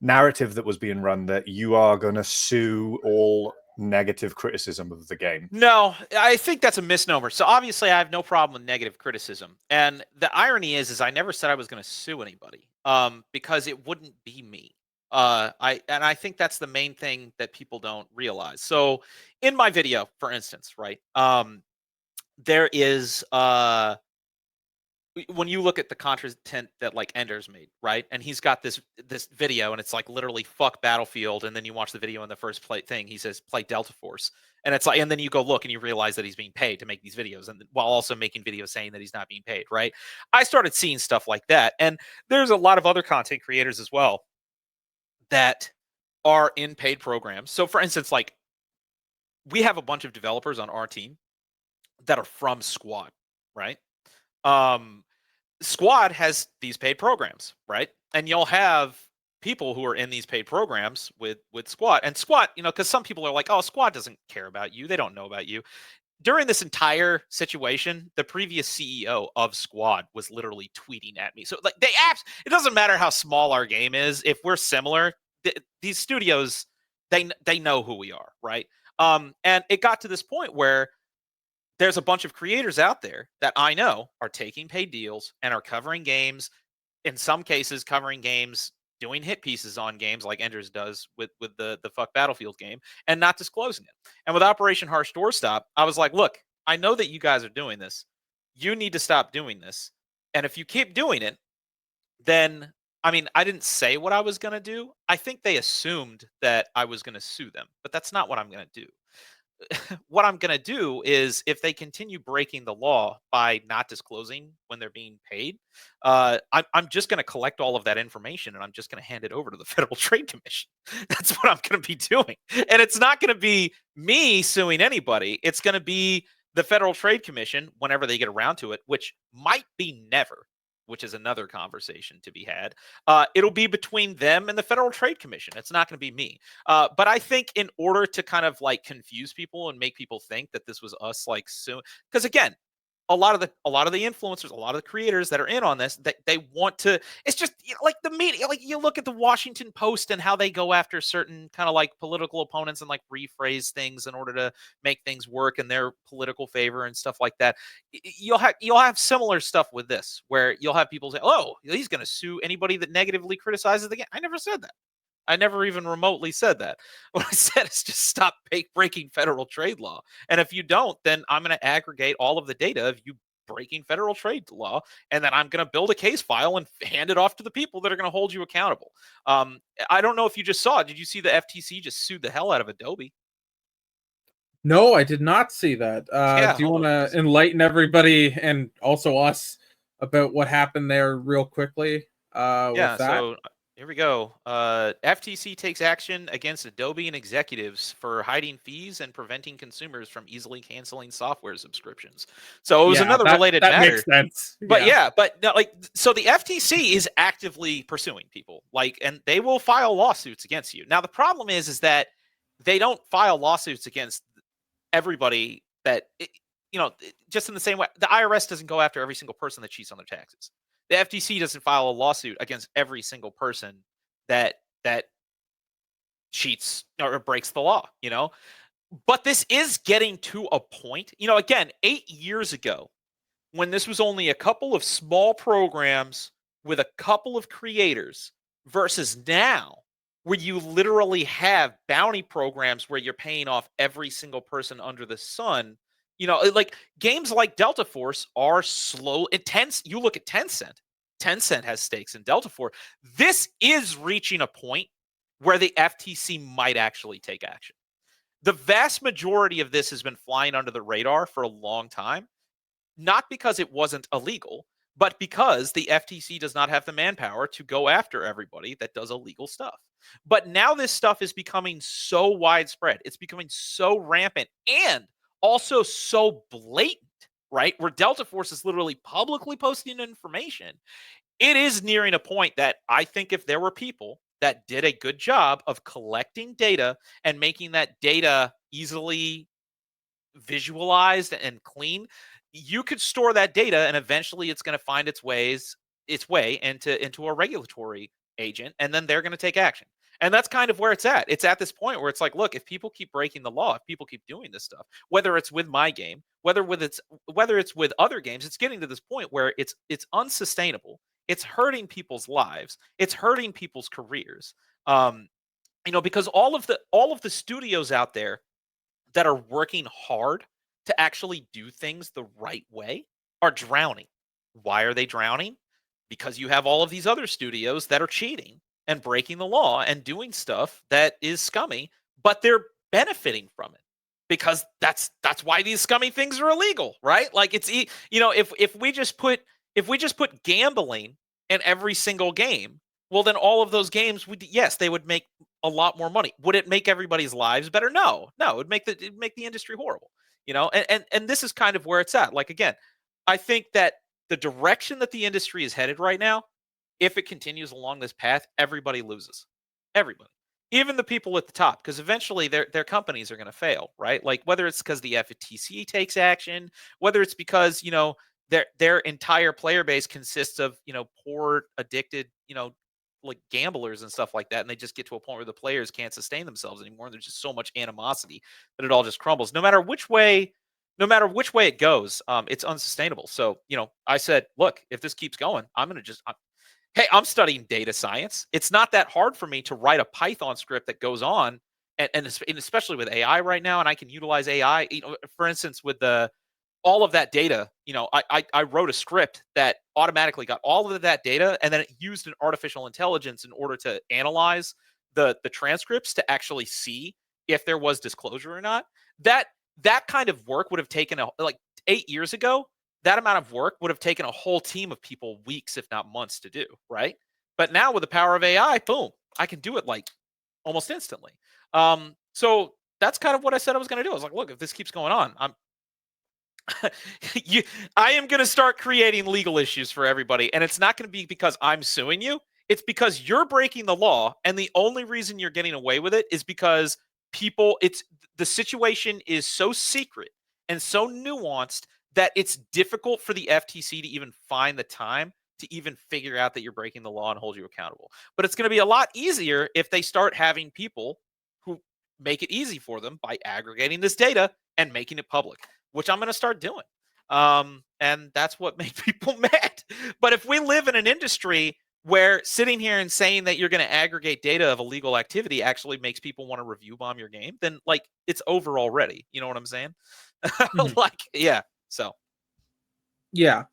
narrative that was being run that you are going to sue all negative criticism of the game? No, I think that's a misnomer. So obviously, I have no problem with negative criticism, and the irony is I never said I was going to sue anybody, because it wouldn't be me. I think that's the main thing that people don't realize. So in my video, for instance, right, there is when you look at the content that like Ender's made, right? And he's got this video, and it's like literally fuck Battlefield, and then you watch the video in the first play thing, he says play Delta Force, and it's like, and then you go look and you realize that he's being paid to make these videos, and while also making videos saying that he's not being paid, right? I started seeing stuff like that, and there's a lot of other content creators as well that are in paid programs. So for instance, like, we have a bunch of developers on our team that are from Squad, right? Um, Squad has these paid programs, right? And you'll have people who are in these paid programs with Squad. And Squad, because some people are like, "Oh, Squad doesn't care about you. They don't know about you." During this entire situation, the previous CEO of Squad was literally tweeting at me. So like, it doesn't matter how small our game is. If we're similar, these studios, they know who we are, right? And it got to this point where there's a bunch of creators out there that I know are taking paid deals and are covering games, in some cases covering games, doing hit pieces on games like Enders does with the fuck Battlefield game, and not disclosing it. And with Operation Harsh Doorstop, I was like, look, I know that you guys are doing this. You need to stop doing this. And if you keep doing it, then, I mean, I didn't say what I was going to do. I think they assumed that I was going to sue them, but that's not what I'm going to do. What I'm going to do is, if they continue breaking the law by not disclosing when they're being paid, I'm just going to collect all of that information, and I'm just going to hand it over to the Federal Trade Commission. That's what I'm going to be doing. And it's not going to be me suing anybody. It's going to be the Federal Trade Commission whenever they get around to it, which might be never, which is another conversation to be had. It'll be between them and the Federal Trade Commission. It's not going to be me. But I think in order to kind of like confuse people and make people think that this was us, like, soon, because again, a lot of the influencers, a lot of the creators that are in on this, they want to. It's just, like the media. Like, you look at the Washington Post and how they go after certain kind of like political opponents and like rephrase things in order to make things work in their political favor and stuff like that. You'll have similar stuff with this, where you'll have people say, "Oh, he's going to sue anybody that negatively criticizes the game." I never said that. I never even remotely said that. What I said is just stop breaking federal trade law. And if you don't, then I'm going to aggregate all of the data of you breaking federal trade law, and then I'm going to build a case file and hand it off to the people that are going to hold you accountable. I don't know if you just saw it. Did you see the FTC just sued the hell out of Adobe? No, I did not see that. Yeah, Do you hold want on. to enlighten everybody and also us about what happened there real quickly with that? So here we go. FTC takes action against Adobe and executives for hiding fees and preventing consumers from easily canceling software subscriptions. So it was another related that matter. makes sense. But no, so the FTC is actively pursuing people, and they will file lawsuits against you. Now the problem is that they don't file lawsuits against everybody just in the same way. The IRS doesn't go after every single person that cheats on their taxes. The FTC doesn't file a lawsuit against every single person that cheats or breaks the law, But this is getting to a point, again, 8 years ago, when this was only a couple of small programs with a couple of creators versus now, where you literally have bounty programs where you're paying off every single person under the sun. Like games like Delta Force are slow. You look at Tencent. Tencent has stakes in Delta Force. This is reaching a point where the FTC might actually take action. The vast majority of this has been flying under the radar for a long time, not because it wasn't illegal, but because the FTC does not have the manpower to go after everybody that does illegal stuff. But now this stuff is becoming so widespread. It's becoming so rampant and also so blatant, right? Where Delta Force is literally publicly posting information. It is nearing a point that I think if there were people that did a good job of collecting data and making that data easily visualized and clean, you could store that data and eventually it's going to find its way into a regulatory agent, and then they're going to take action. And that's kind of where it's at. It's at this point where it's like, look, if people keep breaking the law, if people keep doing this stuff, whether it's with my game, whether it's with other games, it's getting to this point where it's unsustainable. It's hurting people's lives. It's hurting people's careers. Because all of the studios out there that are working hard to actually do things the right way are drowning. Why are they drowning? Because you have all of these other studios that are cheating and breaking the law and doing stuff that is scummy, but they're benefiting from it because that's why these scummy things are illegal, right? Like if we just put gambling in every single game, well then all of those games they would make a lot more money. Would it make everybody's lives better? No, it would make the industry horrible. And this is kind of where it's at. Like again, I think that the direction that the industry is headed right now, if it continues along this path, everybody loses. Everybody. Even the people at the top, because eventually their companies are going to fail, right? Like whether it's because the FTC takes action, whether it's because, their entire player base consists of, poor, addicted, like gamblers and stuff like that, and they just get to a point where the players can't sustain themselves anymore. And there's just so much animosity that it all just crumbles. No matter which way it goes, it's unsustainable. So, I said, look, if this keeps going, I'm studying data science. It's not that hard for me to write a Python script that goes on, and especially with AI right now, and I can utilize AI. For instance, with all of that data, I wrote a script that automatically got all of that data, and then it used an artificial intelligence in order to analyze the transcripts to actually see if there was disclosure or not. That kind of work would have taken 8 years ago. That amount of work would have taken a whole team of people weeks, if not months, to do, right? But now with the power of AI, boom, I can do it like almost instantly. So that's kind of what I said I was going to do. I was like, look, if this keeps going on, I am going to start creating legal issues for everybody. And it's not going to be because I'm suing you. It's because you're breaking the law. And the only reason you're getting away with it is because the situation is so secret and so nuanced that it's difficult for the FTC to even find the time to even figure out that you're breaking the law and hold you accountable. But it's going to be a lot easier if they start having people who make it easy for them by aggregating this data and making it public, which I'm going to start doing. And that's what made people mad. But if we live in an industry where sitting here and saying that you're going to aggregate data of illegal activity actually makes people want to review bomb your game, then it's over already. You know what I'm saying? Mhm. Yeah. So. Yeah.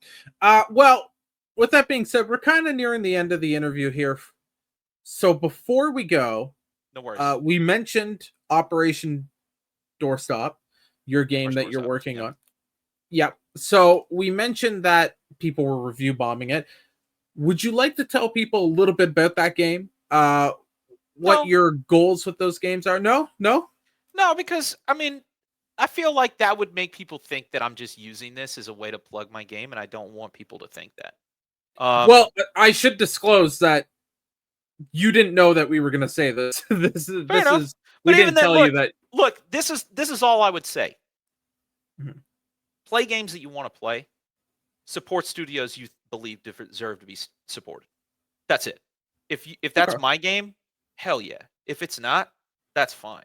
Well, with that being said, we're kind of nearing the end of the interview here. So before we go, No worries. we mentioned Operation Doorstop, your game Rush that doors you're up. working Yep. on. Yep. So we mentioned that people were review bombing it. Would you like to tell people a little bit about that game? What No, your goals with those games are? No, no. no, because I mean, I feel like that would make people think that I'm just using this as a way to plug my game, and I don't want people to think that. Well, I should disclose that you didn't know that we were going to say this. this is Fair this enough. is we But even didn't then, tell you that. look, this is all I would say. Mhm. Play games that you want to play. Support studios you believe deserve to be supported. That's it. If that's Okay. my game, hell yeah. If it's not, that's fine.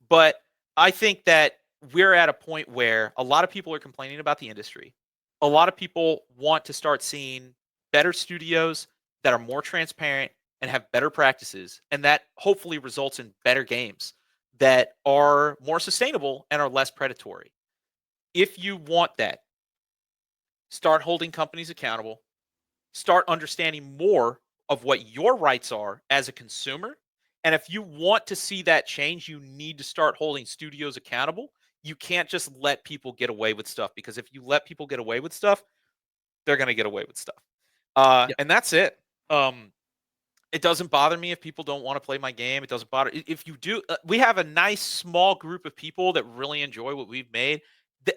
But I think that we're at a point where a lot of people are complaining about the industry. A lot of people want to start seeing better studios that are more transparent and have better practices, and that hopefully results in better games that are more sustainable and are less predatory. If you want that, start holding companies accountable, start understanding more of what your rights are as a consumer. And if you want to see that change, you need to start holding studios accountable. You can't just let people get away with stuff, because if you let people get away with stuff, they're going to get away with stuff. Yeah. And that's it. It doesn't bother me if people don't want to play my game. It doesn't bother if you do. We have a nice small group of people that really enjoy what we've made.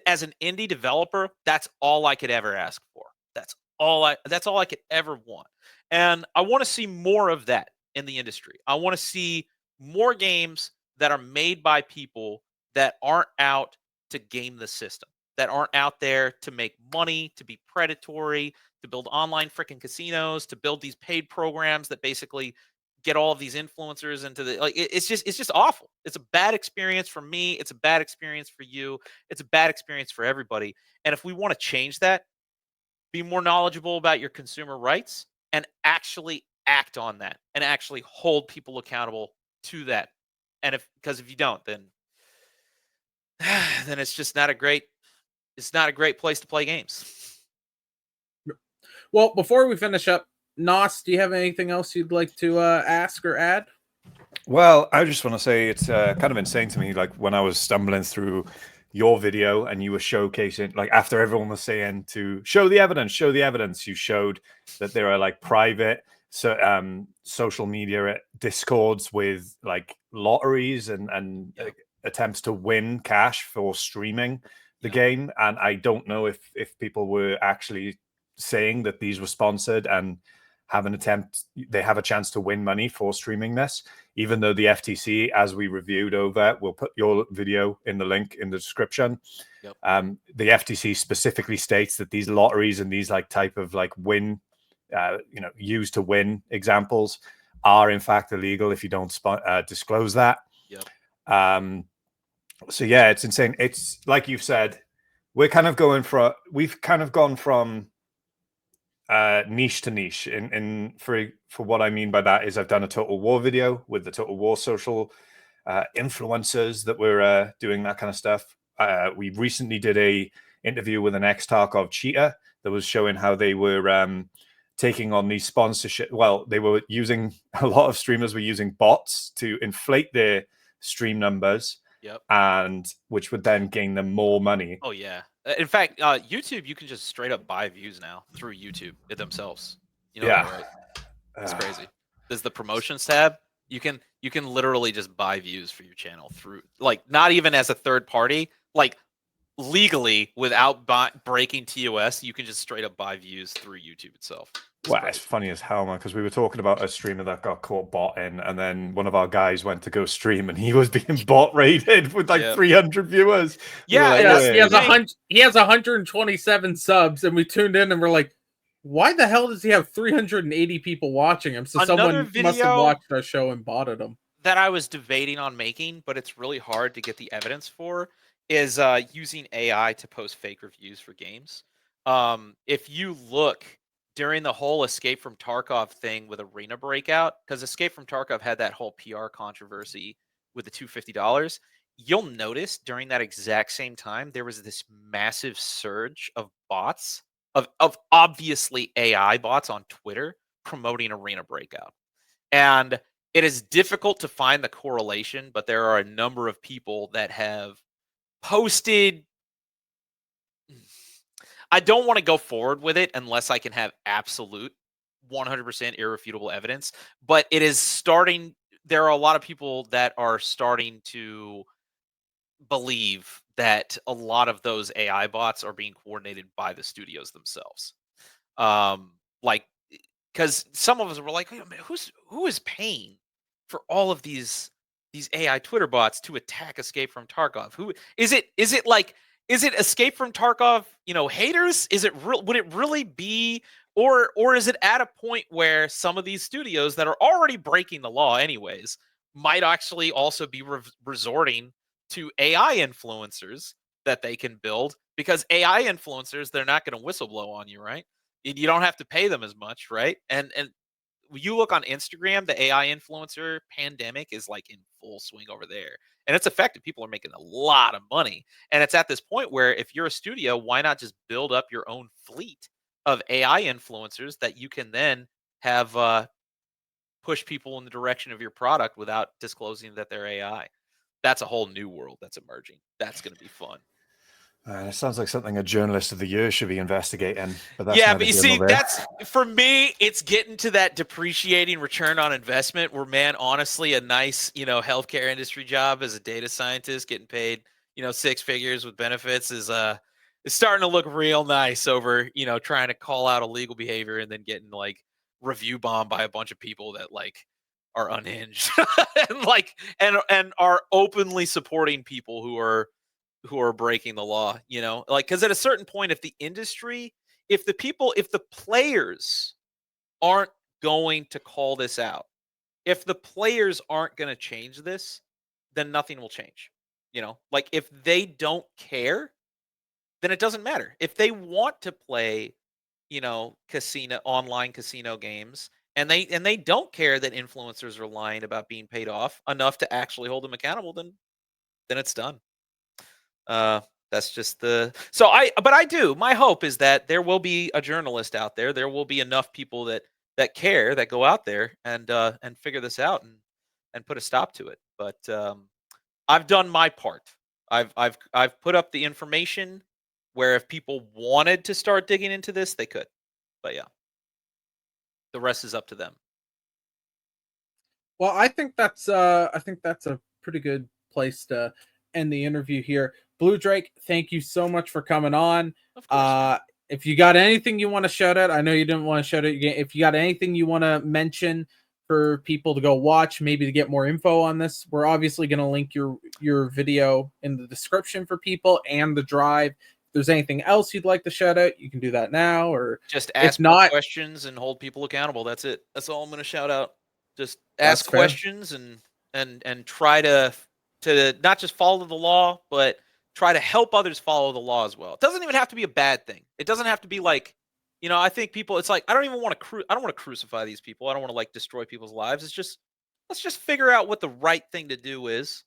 As an indie developer, that's all I could ever ask for. That's all I could ever want. And I want to see more of that in the industry. I want to see more games that are made by people that aren't out to game the system, that aren't out there to make money, to be predatory, to build online freaking casinos, to build these paid programs that basically get all of these influencers into the it's just awful. It's a bad experience for me. It's a bad experience for you. It's a bad experience for everybody. And if we want to change that, be more knowledgeable about your consumer rights and actually act on that and actually hold people accountable to that. And if you don't, then then it's not a great place to play games. Well, before we finish up, Nos, do you have anything else you'd like to ask or add? Well, I just want to say it's kind of insane to me. Like when I was stumbling through your video and you were showcasing, like after everyone was saying to show the evidence, you showed that there are like private social media discords with like lotteries and Yep. attempts to win cash for streaming the Yep. game. And I don't know if people were actually saying that these were sponsored and they have a chance to win money for streaming this, even though the FTC, as we reviewed over, we'll put your video in the link in the description. Yep. The FTC specifically states that these lotteries and these like type of like win, use to win examples are in fact illegal if you don't disclose that. Yep. So yeah, it's insane. It's like you've said, we've kind of gone from niche to niche. And for what I mean by that is I've done a Total War video with the Total War social influencers that were doing that kind of stuff. We recently did a interview with an ex-Tarkov cheater that was showing how they were taking on these sponsorship. Well, they were using a lot of streamers were using bots to inflate their stream numbers, Yep. and which would then gain them more money. Oh yeah. In fact, YouTube, you can just straight up buy views now through YouTube themselves. You know that, Yeah. right? It's crazy. There's the promotions tab. You can literally just buy views for your channel through, like, not even as a third party, like legally without breaking TOS. You can just straight up buy views through YouTube itself. Well, it's funny as hell, man, because we were talking about a streamer that got caught botting, and then one of our guys went to go stream, and he was being bot rated with like 300 viewers. Yeah, like, Yes, he has thing. He has 127 subs, and we tuned in and we're like, why the hell does he have 380 people watching him? So Another someone must have video watched our show and botted him. that I was debating on making, but it's really hard to get the evidence for, is using AI to post fake reviews for games. If you look during the whole Escape from Tarkov thing with Arena Breakout, because Escape from Tarkov had that whole PR controversy with the $250, you'll notice during that exact same time there was this massive surge of bots of obviously AI bots on Twitter promoting Arena Breakout. And it is difficult to find the correlation, but there are a number of people that have posted. I don't want to go forward with it unless I can have absolute 100% irrefutable evidence, but it is starting. There are a lot of people that are starting to believe that a lot of those AI bots are being coordinated by the studios themselves. Like, because some of us were like, "Hey, man, who is paying for all of these AI Twitter bots to attack Escape from Tarkov? Who is it? Is it Escape from Tarkov? Haters? Is it real? Would it really be, or is it at a point where some of these studios that are already breaking the law anyways might actually also be resorting to AI influencers that they can build, because AI influencers, they're not going to whistleblow on you, right? You don't have to pay them as much, right? And you look on Instagram, the AI influencer pandemic is like in full swing over there. And it's effective. People are making a lot of money. And it's at this point where if you're a studio, why not just build up your own fleet of AI influencers that you can then have push people in the direction of your product without disclosing that they're AI? That's a whole new world that's emerging. That's going to be fun. It sounds like something a journalist of the year should be investigating, but that's Yeah, neither but you here see, nor there. that's for me, it's getting to that depreciating return on investment where, man, honestly, a nice, healthcare industry job as a data scientist getting paid, 6 figures with benefits is starting to look real nice over, trying to call out illegal behavior and then getting like review bombed by a bunch of people that like are unhinged and and are openly supporting people who are breaking the law, like, because at a certain point, if the industry, if the players aren't going to call this out, if the players aren't going to change this, then nothing will change. Like, if they don't care, then it doesn't matter. If they want to play, online casino games, and they don't care that influencers are lying about being paid off enough to actually hold them accountable, then it's done. Uh, that's just but I do. My hope is that there will be a journalist out there. There will be enough people that care, that go out there and figure this out and put a stop to it. But I've done my part. I've put up the information where if people wanted to start digging into this, they could. But yeah, the rest is up to them. Well, I think that's a pretty good place to end the interview here. Blue Drake, thank you so much for coming on. Of course, man. If you got anything you want to shout out, I know you didn't want to shout out. If you got anything you want to mention for people to go watch, maybe to get more info on this, we're obviously going to link your video in the description for people and the drive. If there's anything else you'd like to shout out, you can do that now, or Just if ask more not, questions and hold people accountable. That's it. That's all I'm going to shout out. Just that's ask fair. questions and try to not just follow the law, but try to help others follow the law as well. It doesn't even have to be a bad thing. It doesn't have to be like, I think people, it's like, I don't want to crucify these people. I don't want to like destroy people's lives. It's just, let's just figure out what the right thing to do is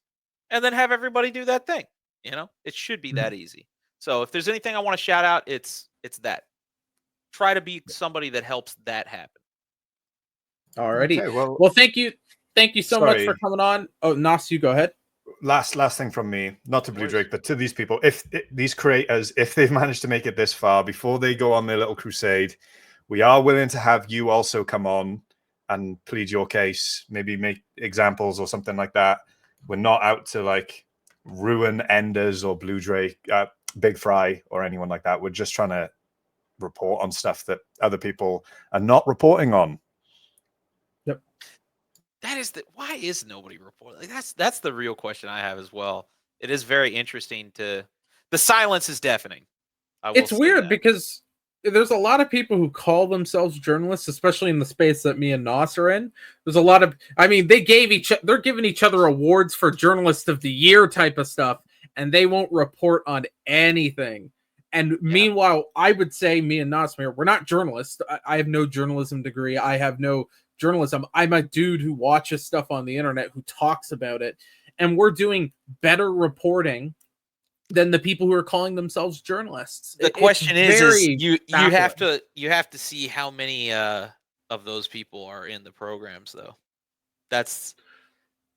and then have everybody do that thing. It should be that easy. So if there's anything I want to shout out, it's that. Try to be somebody that helps that happen. Alrighty. Okay, well, Thank you so much for coming on. Oh, Nas, you go ahead. Last thing from me, not to Blue course. Drake, but to these people. These creators, if they've managed to make it this far before they go on their little crusade, we are willing to have you also come on and plead your case, maybe make examples or something like that. We're not out to like ruin Enders or Blue Drake, Big Fry or anyone like that. We're just trying to report on stuff that other people are not reporting on. Yep. Why is nobody reporting? Like, that's the real question I have as well. It is very interesting the silence is deafening. It's weird because there's a lot of people who call themselves journalists, especially in the space that me and Nos are in. There's a lot of, they're giving each other awards for Journalist of the Year type of stuff, and they won't report on anything. And meanwhile, I would say me and Nos, we're not journalists. I have no journalism degree. I have no journalism. I'm a dude who watches stuff on the internet, who talks about it, and we're doing better reporting than the people who are calling themselves journalists. The question is very you baffling. you have to see how many of those people are in the programs, though. That's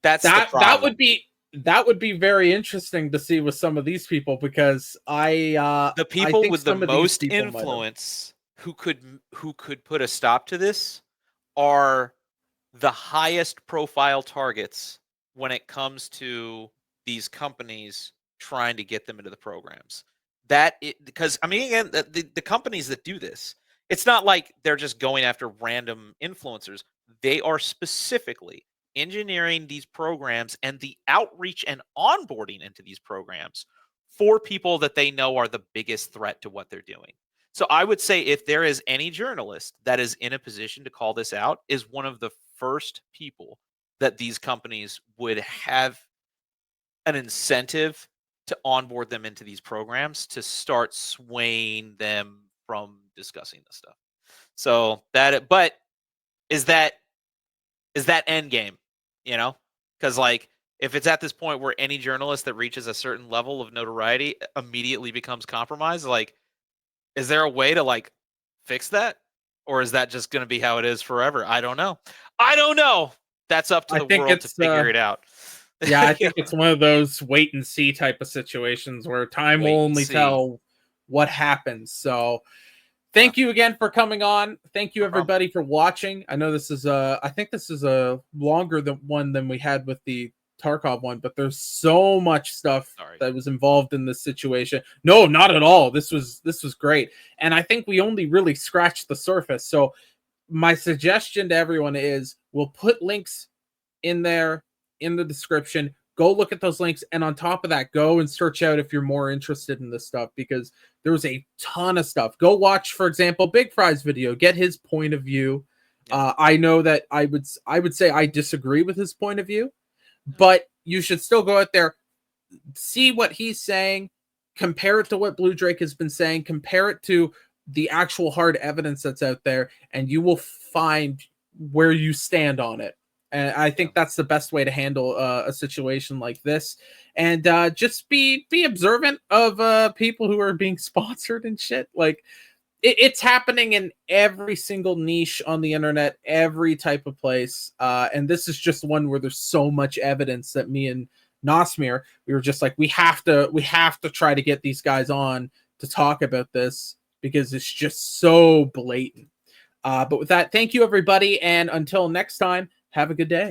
the that problem. that would be very interesting to see with some of these people, because The I people think with the some of these most people might have. influence who could put a stop to this are the highest profile targets when it comes to these companies trying to get them into the programs. Because I mean, again, the companies that do this, it's not like they're just going after random influencers. They are specifically engineering these programs and the outreach and onboarding into these programs for people that they know are the biggest threat to what they're doing. So I would say if there is any journalist that is in a position to call this out, is one of the first people that these companies would have an incentive to onboard them into these programs to start swaying them from discussing this stuff. So but is that end game, you know? Because like if it's at this point where any journalist that reaches a certain level of notoriety immediately becomes compromised, like, is there a way to like fix that? Or is that just going to be how it is forever? I don't know. I don't know. That's up to I the think world to it's figure it out. yeah, I think it's one of those wait and see type of situations where time will Wait and only see. tell what happens. So Yeah. thank you again for coming on. Thank you No problem. everybody for watching. I know this is I think this is a longer one than we had with the Tarkov one, but there's so much stuff Sorry. that was involved in this situation. No, not at all. This was great. And I think we only really scratched the surface. So my suggestion to everyone is we'll put links in there in the description. Go look at those links, and on top of that, go and search out if you're more interested in this stuff, because there was a ton of stuff. Go watch, for example, Big Fry's video, get his point of view. Yeah. I know that I would say I disagree with his point of view, but you should still go out there, see what he's saying, compare it to what Blue Drake has been saying, compare it to the actual hard evidence that's out there, and you will find where you stand on it. And I think that's the best way to handle a situation like this. And just be observant of people who are being sponsored and shit. Like it's happening in every single niche on the internet, every type of place. And this is just one where there's so much evidence that me and Nosmir, we were just like, we have to try to get these guys on to talk about this because it's just so blatant. But with that, thank you everybody, and until next time, have a good day.